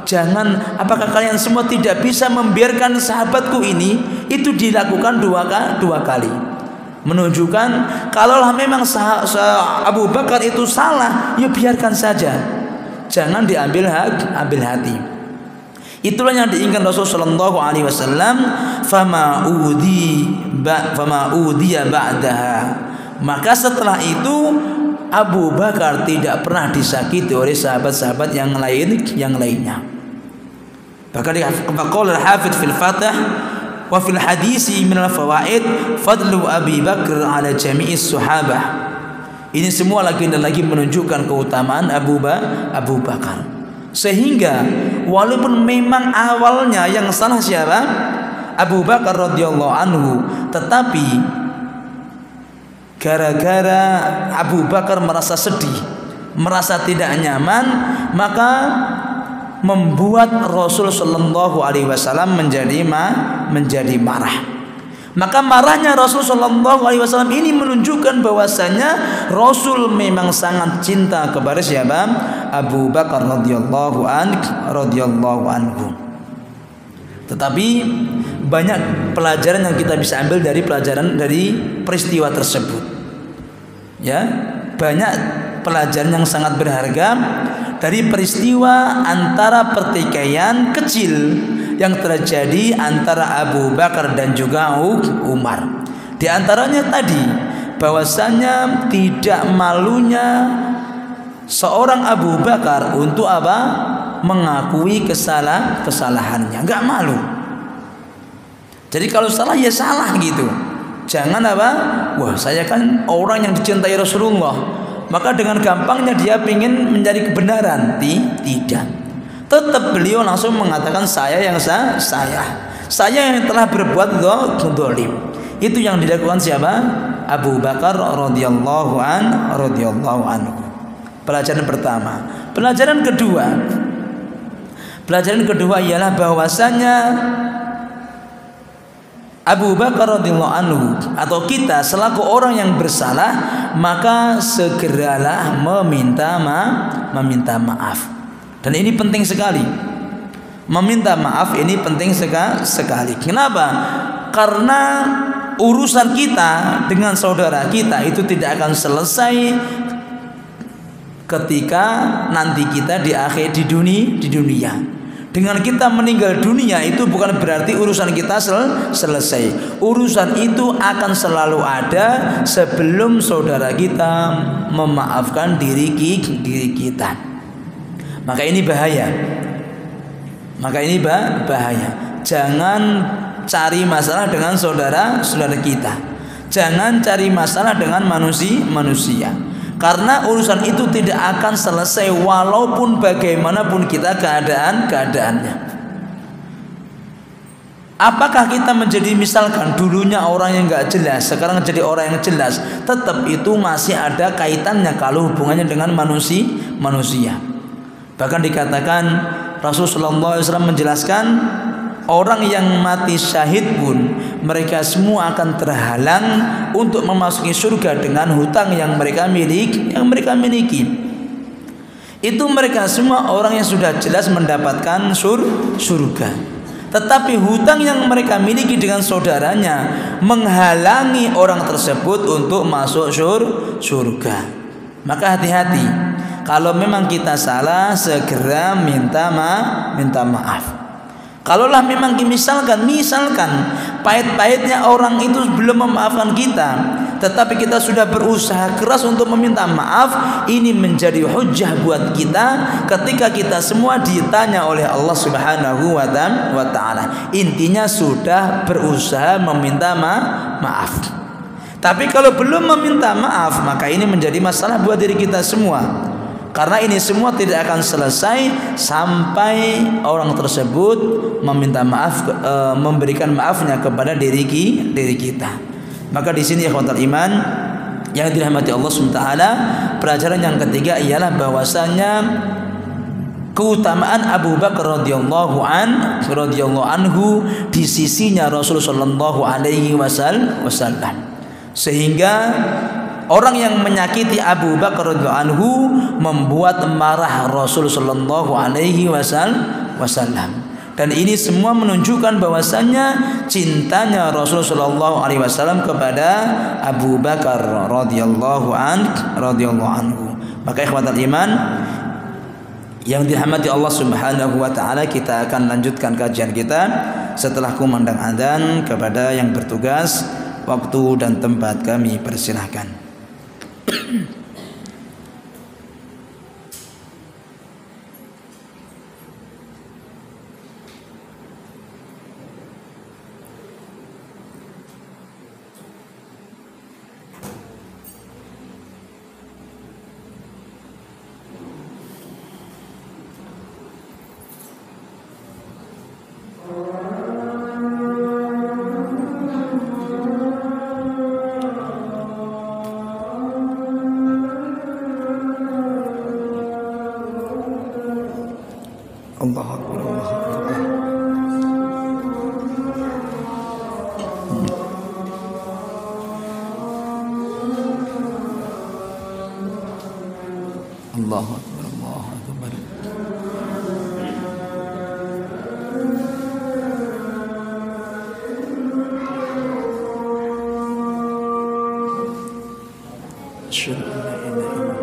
Speaker 1: Jangan, apakah kalian semua tidak bisa membiarkan sahabatku ini itu dilakukan dua kali? Menunjukkan kalaulah memang Abu Bakar itu salah, ya biarkan saja, jangan diambil hati. Itulah yang diinginkan Rasul sallallahu alaihi wasallam. Fama udiya ba'daha, maka setelah itu Abu Bakar tidak pernah disakiti oleh sahabat-sahabat yang lainnya. Bahkan qala al-Hafidz fil Fath wa fil hadisi min al-fawaid fadlu Abi Bakar ala jami'is sahabah. Ini semua lagi menunjukkan keutamaan Abu Bakar. Sehingga walaupun memang awalnya yang salah siapa? Abu Bakar radhiyallahu anhu, tetapi gara-gara Abu Bakar merasa sedih, merasa tidak nyaman, maka membuat Rasul sallallahu alaihi wasallam menjadi marah. Maka marahnya Rasul sallallahu alaihi wasallam ini menunjukkan bahwasanya Rasul memang sangat cinta kepada siapa? Abu Bakar radhiyallahu anhu. Tetapi banyak pelajaran yang kita bisa ambil dari peristiwa tersebut. Ya, banyak pelajaran yang sangat berharga dari peristiwa antara pertikaian kecil yang terjadi antara Abu Bakar dan juga Umar. Di antaranya tadi bahwasanya tidak malunya seorang Abu Bakar untuk apa? Mengakui kesalahannya, enggak malu. Jadi kalau salah ya salah gitu. Jangan apa? Wah, saya kan orang yang dicintai Rasulullah, maka dengan gampangnya dia ingin mencari kebenaran. Tidak. Tetap beliau langsung mengatakan saya yang telah berbuat zalim. Itu yang dilakukan siapa? Abu Bakar radhiyallahu anhu. Pelajaran pertama. Pelajaran kedua ialah bahwasanya Abu Bakar radhiyallahu anhu atau kita selaku orang yang bersalah, maka segeralah meminta maaf. Dan ini penting sekali. Meminta maaf ini penting sekali. Kenapa? Karena urusan kita dengan saudara kita itu tidak akan selesai ketika nanti kita di dunia. Dengan kita meninggal dunia itu bukan berarti urusan kita selesai. Urusan itu akan selalu ada sebelum saudara kita memaafkan diri kita. Maka ini bahaya. Jangan cari masalah dengan saudara kita. Jangan cari masalah dengan manusia. Karena urusan itu tidak akan selesai walaupun bagaimanapun kita keadaannya. Apakah kita menjadi misalkan dulunya orang yang enggak jelas, sekarang jadi orang yang jelas, tetap itu masih ada kaitannya kalau hubungannya dengan manusia. Bahkan dikatakan Rasulullah SAW menjelaskan orang yang mati syahid pun mereka semua akan terhalang untuk memasuki surga dengan hutang yang mereka miliki. Itu mereka semua orang yang sudah jelas mendapatkan surga. Tetapi hutang yang mereka miliki dengan saudaranya menghalangi orang tersebut untuk masuk surga. Maka hati-hati. kalau memang kita salah segera minta maaf. Kalaulah memang misalkan pahit-pahitnya orang itu belum memaafkan kita, tetapi kita sudah berusaha keras untuk meminta maaf, ini menjadi hujjah buat kita ketika kita semua ditanya oleh Allah Subhanahu wa ta'ala. Intinya sudah berusaha meminta maaf. Tapi kalau belum meminta maaf, maka ini menjadi masalah buat diri kita semua. Karena ini semua tidak akan selesai sampai orang tersebut meminta maaf, memberikan maafnya kepada diri kita. Maka di sini ikhwatul iman yang dirahmati Allah SWT, pelajaran yang ketiga ialah bahwasanya keutamaan Abu Bakar radhiyallahu anhu di sisinya Rasulullah sallallahu alaihi wasallam, sehingga orang yang menyakiti Abu Bakar radhiyallahu anhu membuat marah Rasul sallallahu alaihi wasallam. Dan ini semua menunjukkan bahwasannya cintanya Rasul sallallahu alaihi wasallam kepada Abu Bakar radhiyallahu anhu. Maka ikhwatul iman yang dirahmati Allah Subhanahu wa taala, kita akan lanjutkan kajian kita setelah kumandang adzan. Kepada yang bertugas, waktu dan tempat kami persilahkan. Allahu Akbar, Allahu Akbar. Allahu Akbar, Allahu Akbar. Asyhadu an la ilaha illallah.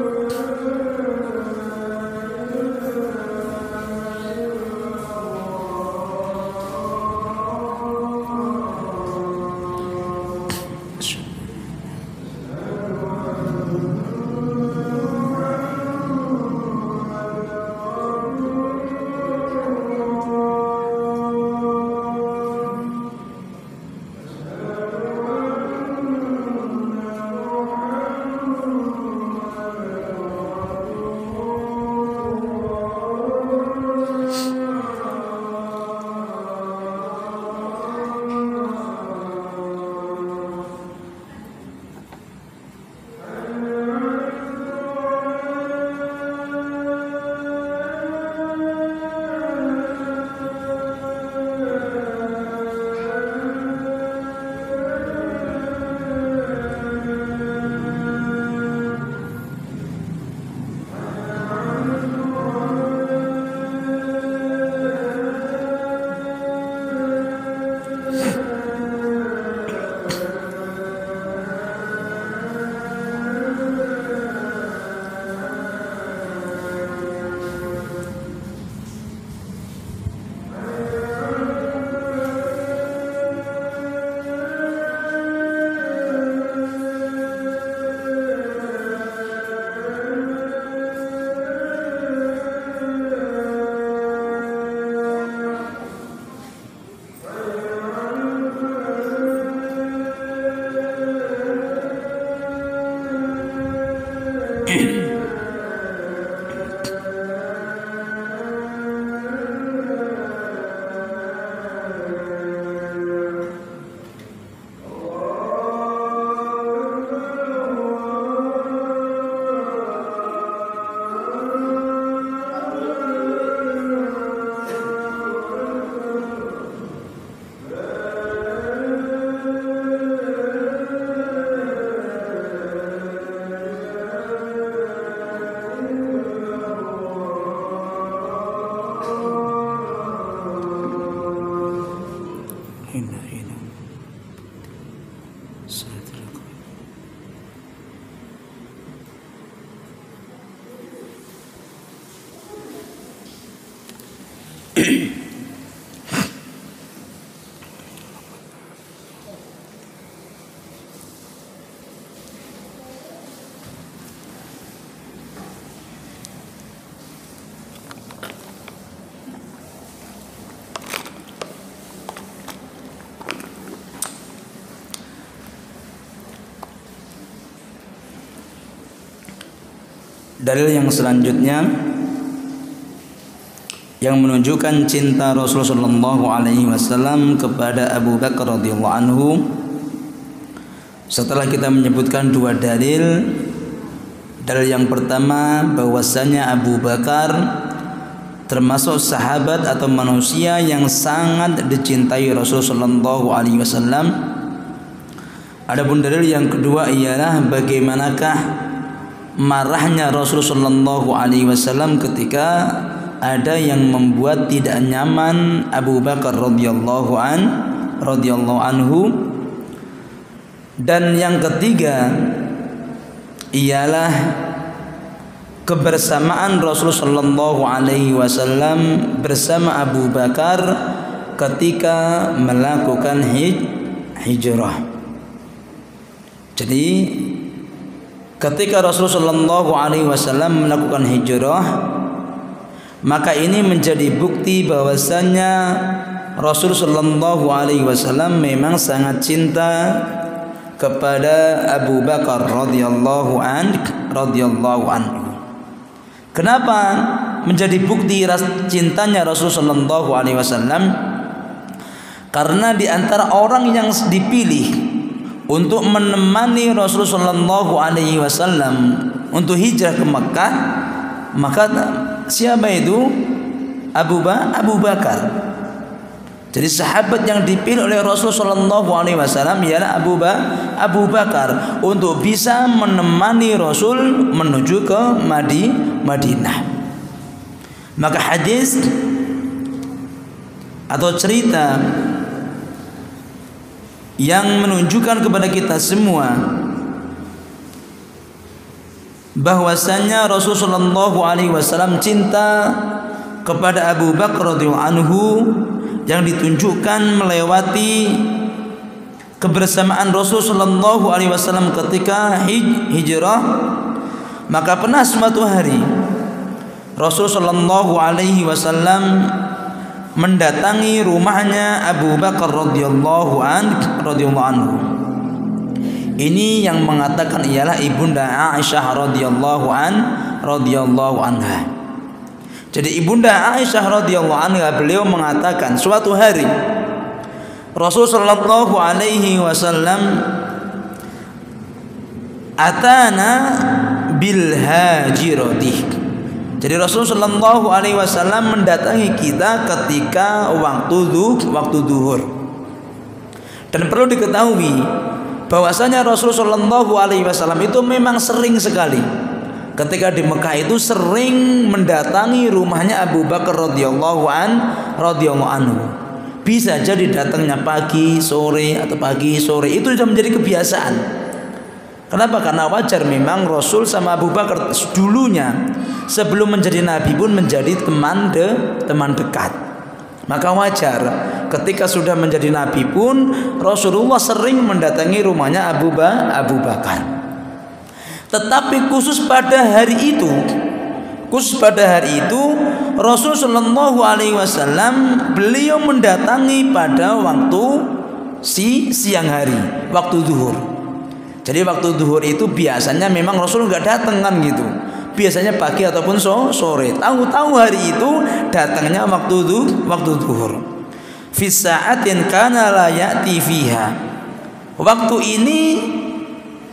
Speaker 1: Dalil yang selanjutnya yang menunjukkan cinta Rasulullah sallallahu alaihi wasallam kepada Abu Bakar radhiyallahu anhu, setelah kita menyebutkan dua dalil. Dalil yang pertama bahwasanya Abu Bakar termasuk sahabat atau manusia yang sangat dicintai Rasulullah sallallahu alaihi wasallam. Adapun dalil yang kedua ialah bagaimanakah marahnya Rasulullah sallallahu alaihi wasallam ketika ada yang membuat tidak nyaman Abu Bakar radhiyallahu anhu. Dan yang ketiga ialah kebersamaan Rasulullah sallallahu alaihi wasallam bersama Abu Bakar ketika melakukan hijrah. Jadi ketika Rasulullah sallallahu alaihi wasallam melakukan hijrah, maka ini menjadi bukti bahwasanya Rasulullah sallallahu alaihi wasallam memang sangat cinta kepada Abu Bakar radhiyallahu anhu. Kenapa menjadi bukti cintanya Rasulullah sallallahu alaihi wasallam? Karena di antara orang yang dipilih untuk menemani Rasulullah sallallahu alaihi wasallam untuk hijrah ke Makkah, maka siapa itu? Abu Bakar. Jadi sahabat yang dipilih oleh Rasulullah sallallahu alaihi wasallam ialah Abu Bakar untuk bisa menemani Rasul menuju ke Madinah. Maka hadis atau cerita yang menunjukkan kepada kita semua bahwasanya Rasulullah sallallahu alaihi wasallam cinta kepada Abu Bakar radhiyallahu anhu yang ditunjukkan melewati kebersamaan Rasulullah sallallahu alaihi wasallam ketika hijrah. Maka pernah suatu hari Rasulullah sallallahu alaihi wasallam mendatangi rumahnya Abu Bakar radhiyallahu anhu. Ini yang mengatakan ialah ibunda Aisyah radhiyallahu anha. Jadi ibunda Aisyah radhiyallahu anha beliau mengatakan suatu hari Rasulullah sallallahu alaihi wasallam atana bil hajirati. Jadi Rasulullah sallallahu alaihi wasallam mendatangi kita ketika waktu zuhur. Dan perlu diketahui bahwasanya Rasulullah sallallahu alaihi wasallam itu memang sering sekali ketika di Mekah itu sering mendatangi rumahnya Abu Bakar radhiyallahu anhu. Bisa jadi datangnya pagi, sore atau pagi, sore, itu sudah menjadi kebiasaan. Kenapa? Karena wajar memang Rasul sama Abu Bakar dulunya sebelum menjadi nabi pun menjadi teman dekat. Maka wajar ketika sudah menjadi nabi pun Rasulullah sering mendatangi rumahnya Abu Bakar. Tetapi khusus pada hari itu Rasul sallallahu alaihi wasallam beliau mendatangi pada waktu siang hari, waktu zuhur. Jadi waktu zuhur itu biasanya memang Rasul nggak datang kan gitu. Biasanya pagi ataupun sore. Tahu-tahu hari itu datangnya waktu zuhur. Fi sa'atin kana la ya'ti fiha. Waktu ini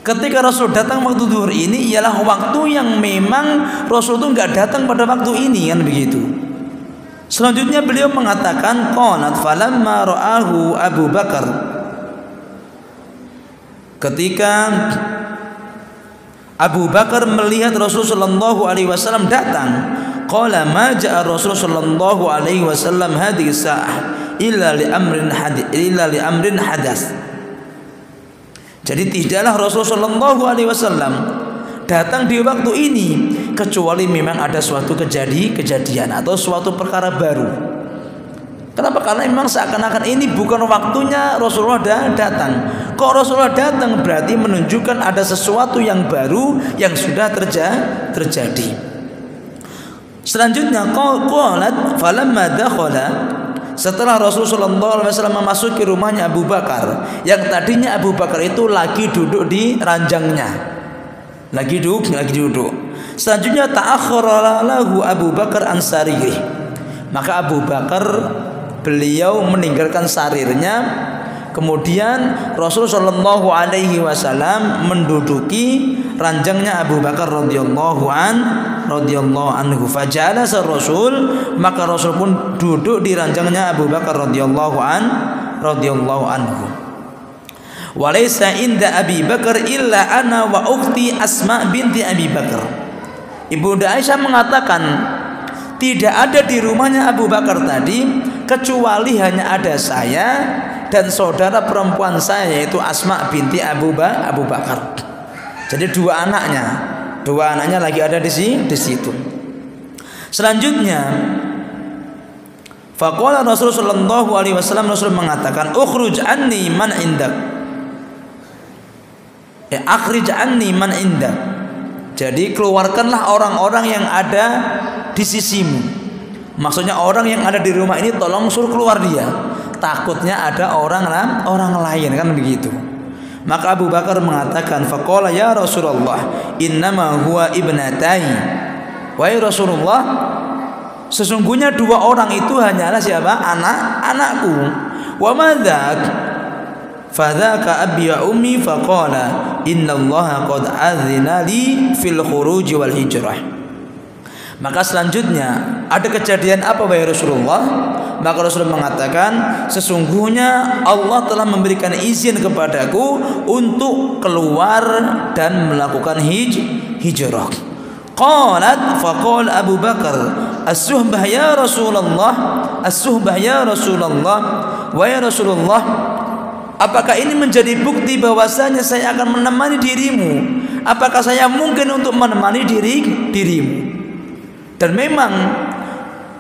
Speaker 1: ketika Rasul datang waktu zuhur ini ialah waktu yang memang Rasul itu nggak datang pada waktu ini kan begitu. Selanjutnya beliau mengatakan qalat falamma ra'ahu Abu Bakar. Ketika Abu Bakar melihat Rasulullah sallallahu alaihi wasallam datang, qala ma ja'a Rasulullah sallallahu alaihi wasallam hadhihi sa'ah illa li amrin hadas. Jadi tidaklah Rasulullah sallallahu alaihi wasallam datang di waktu ini kecuali memang ada suatu kejadian atau suatu perkara baru. Kenapa? Karena memang seakan-akan ini bukan waktunya Rasulullah datang. Kok Rasulullah datang berarti menunjukkan ada sesuatu yang baru yang sudah terjadi. Selanjutnya qalat falamma dakhala, setelah Rasulullah SAW memasuki rumahnya Abu Bakar, yang tadinya Abu Bakar itu lagi duduk di ranjangnya, lagi duduk. Selanjutnya ta'akhkhara lahu Abu Bakar an saririh. Maka Abu Bakar beliau meninggalkan sarirnya, kemudian Rasulullah Shallallahu Alaihi Wasallam menduduki ranjangnya Abu Bakar radhiyallahu anhu. Fajalasa Rasul, maka Rasul pun duduk di ranjangnya Abu Bakar radhiyallahu anhu. Walaysa inda Abi Bakar illa ana wa ukhti Asma binti Abi Bakar. Ibunda Aisyah mengatakan, tidak ada di rumahnya Abu Bakar tadi kecuali hanya ada saya dan saudara perempuan saya, yaitu Asma binti Abu Bakar. Jadi dua anaknya lagi ada di situ. Selanjutnya, faqala Rasulullah sallallahu alaihi wasallam, Rasul mengatakan, ukhruj anni man indak. Akhrij anni man indak. Jadi keluarkanlah orang-orang yang ada di sisimu. Maksudnya orang yang ada di rumah ini tolong suruh keluar dia. Takutnya ada orang lain, kan begitu. Maka Abu Bakar mengatakan, faqala ya Rasulullah, innama huwa ibnatai. Wahai Rasulullah, sesungguhnya dua orang itu hanyalah siapa? Anakku. Wa madzak? Fadzaka abi wa ummi. Faqala innallaha qad adzina li fil khuruj wal hijrah. Maka selanjutnya ada kejadian apa wahai Rasulullah? Maka Rasulullah mengatakan, sesungguhnya Allah telah memberikan izin kepadaku untuk keluar dan melakukan hijrah. Qalat faqala Abu Bakar, as-suhbah ya Rasulullah, as-suhbah ya Rasulullah. Wahai Rasulullah, apakah ini menjadi bukti bahwasanya saya akan menemani dirimu? Apakah saya mungkin untuk menemani dirimu? Dan memang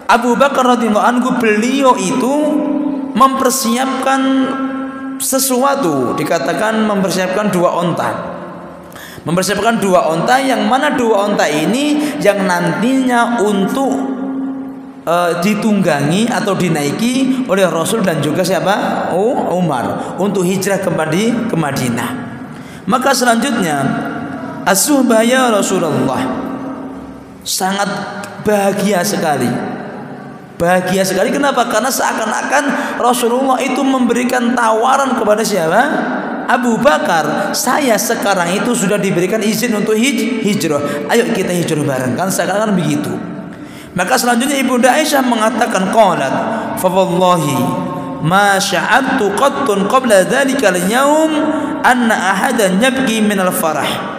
Speaker 1: Abu Bakar radhiyallahu anhu, beliau itu mempersiapkan sesuatu, dikatakan mempersiapkan dua onta. Mempersiapkan dua onta, yang mana dua onta ini yang nantinya untuk ditunggangi atau dinaiki oleh Rasul dan juga siapa? Umar, untuk hijrah kembali ke Madinah. Maka selanjutnya, as-suhbah ya Rasulullah, sangat bahagia sekali. Bahagia sekali, kenapa? Karena seakan-akan Rasulullah itu memberikan tawaran kepada siapa? Abu Bakar, saya sekarang itu sudah diberikan izin untuk hijrah. Ayo kita hijrah bareng, kan seakan-akan begitu. Maka selanjutnya Ibunda Aisyah mengatakan, qalat fa wallahi ma sya'artu qattun qabla dzalika al-yaum anna ahadan yabki min al-farah.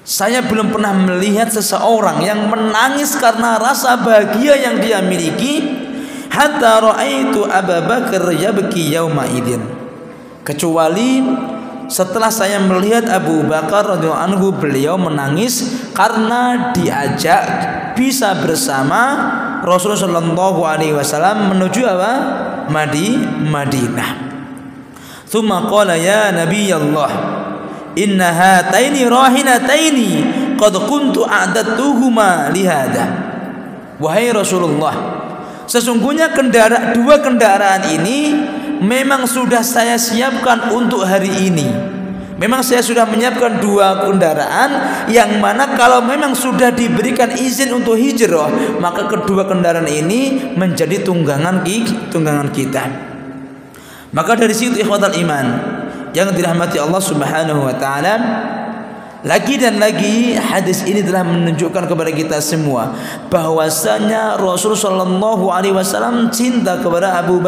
Speaker 1: Saya belum pernah melihat seseorang yang menangis karena rasa bahagia yang dia miliki, hatta ra'aitu Abu Bakar yabki yauma idin, kecuali setelah saya melihat Abu Bakar radhiyallahu anhu, beliau menangis karena diajak bisa bersama Rasulullah sallallahu alaihi wasallam menuju apa? Madinah. Tsumma qala ya Nabi Allah, inna hataini rahinataini qad kuntu a'dadtuhuma lihada. Wahai Rasulullah, sesungguhnya dua kendaraan ini memang sudah saya siapkan untuk hari ini. Memang saya sudah menyiapkan dua kendaraan yang mana kalau memang sudah diberikan izin untuk hijrah, maka kedua kendaraan ini menjadi tunggangan kita. Maka dari situ ikhwatal iman yang dirahmati Allah Subhanahu wa taala, lagi dan lagi hadis ini telah menunjukkan kepada kita semua bahwasanya Rasul sallallahu alaihi wasallam cinta kepada Abu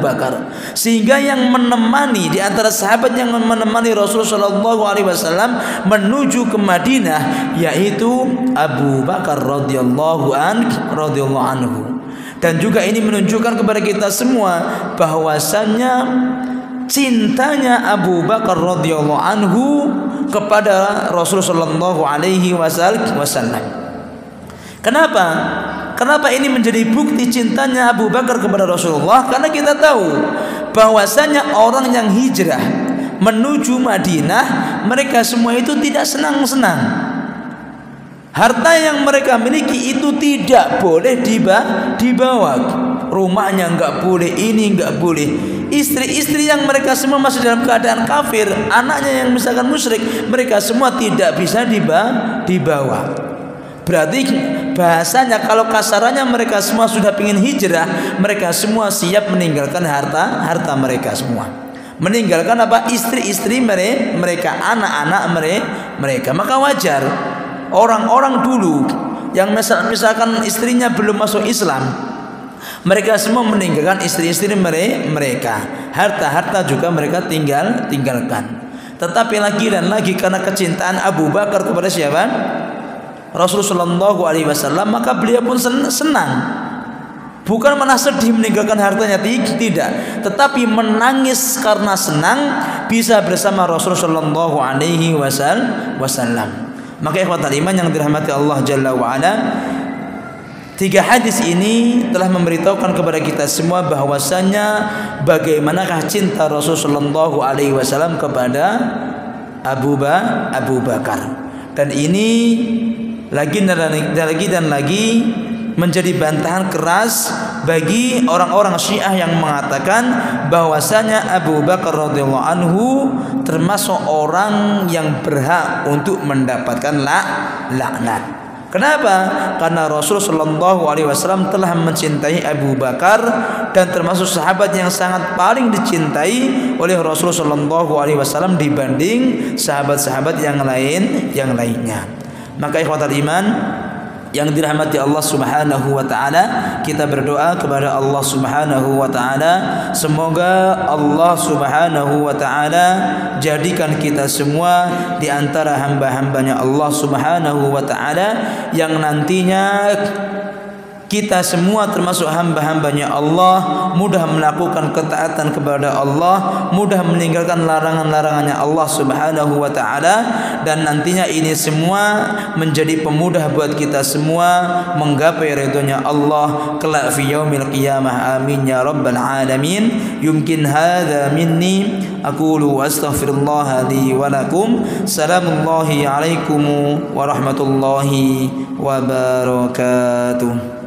Speaker 1: Bakar, sehingga yang menemani di antara sahabat yang menemani Rasul sallallahu alaihi wasallam menuju ke Madinah yaitu Abu Bakar radhiyallahu anhu. Dan juga ini menunjukkan kepada kita semua bahwasanya cintanya Abu Bakar radhiyallahu anhu kepada Rasulullah sallallahu alaihi wasallam. Kenapa ini menjadi bukti cintanya Abu Bakar kepada Rasulullah? Karena kita tahu bahwasanya orang yang hijrah menuju Madinah, mereka semua itu tidak senang-senang. Harta yang mereka miliki itu tidak boleh dibawa. Rumahnya enggak boleh, ini enggak boleh. istri-istri yang mereka semua masih dalam keadaan kafir, anaknya yang misalkan musyrik, mereka semua tidak bisa dibawa. Berarti bahasanya kalau kasarannya mereka semua sudah ingin hijrah, mereka semua siap meninggalkan harta mereka semua. Meninggalkan apa? Istri-istri mereka, anak-anak mereka. Maka wajar orang-orang dulu yang misalkan istrinya belum masuk Islam, mereka semua meninggalkan istri-istri mereka. Harta-harta juga mereka tinggalkan. Tetapi lagi dan lagi karena kecintaan Abu Bakar kepada siapa? Rasulullah SAW, maka beliau pun senang. Bukan malah sedih meninggalkan hartanya, tidak, tetapi menangis karena senang bisa bersama Rasulullah SAW. Maka ikhwatal iman yang dirahmati Allah Jalla wa Ala, 3 hadis ini telah memberitahukan kepada kita semua bahwasanya bagaimanakah cinta Rasulullah SAW kepada Abu Bakar. Dan ini lagi dan lagi menjadi bantahan keras bagi orang-orang Syiah yang mengatakan bahwasanya Abu Bakar radhiyallahu anhu termasuk orang yang berhak untuk mendapatkan laknat. Kenapa? Karena Rasulullah SAW telah mencintai Abu Bakar dan termasuk sahabat yang sangat paling dicintai oleh Rasulullah SAW dibanding sahabat-sahabat yang lainnya. Maka ikhwatal iman yang dirahmati Allah Subhanahu wa taala, kita berdoa kepada Allah Subhanahu wa taala semoga Allah Subhanahu wa taala jadikan kita semua di antara hamba-hambanya Allah Subhanahu wa taala yang nantinya kita semua termasuk hamba-hambanya Allah, mudah melakukan ketaatan kepada Allah, mudah meninggalkan larangan-larangannya Allah Subhanahu wa taala, dan nantinya ini semua menjadi pemudah buat kita semua menggapai ridhonya Allah kelak fi yaumil qiyamah. Amin ya rabbal alamin. Yumkin hadza minni aqulu astaghfirullah li wa lakum. Assalamualaikum warahmatullahi wabarakatuh.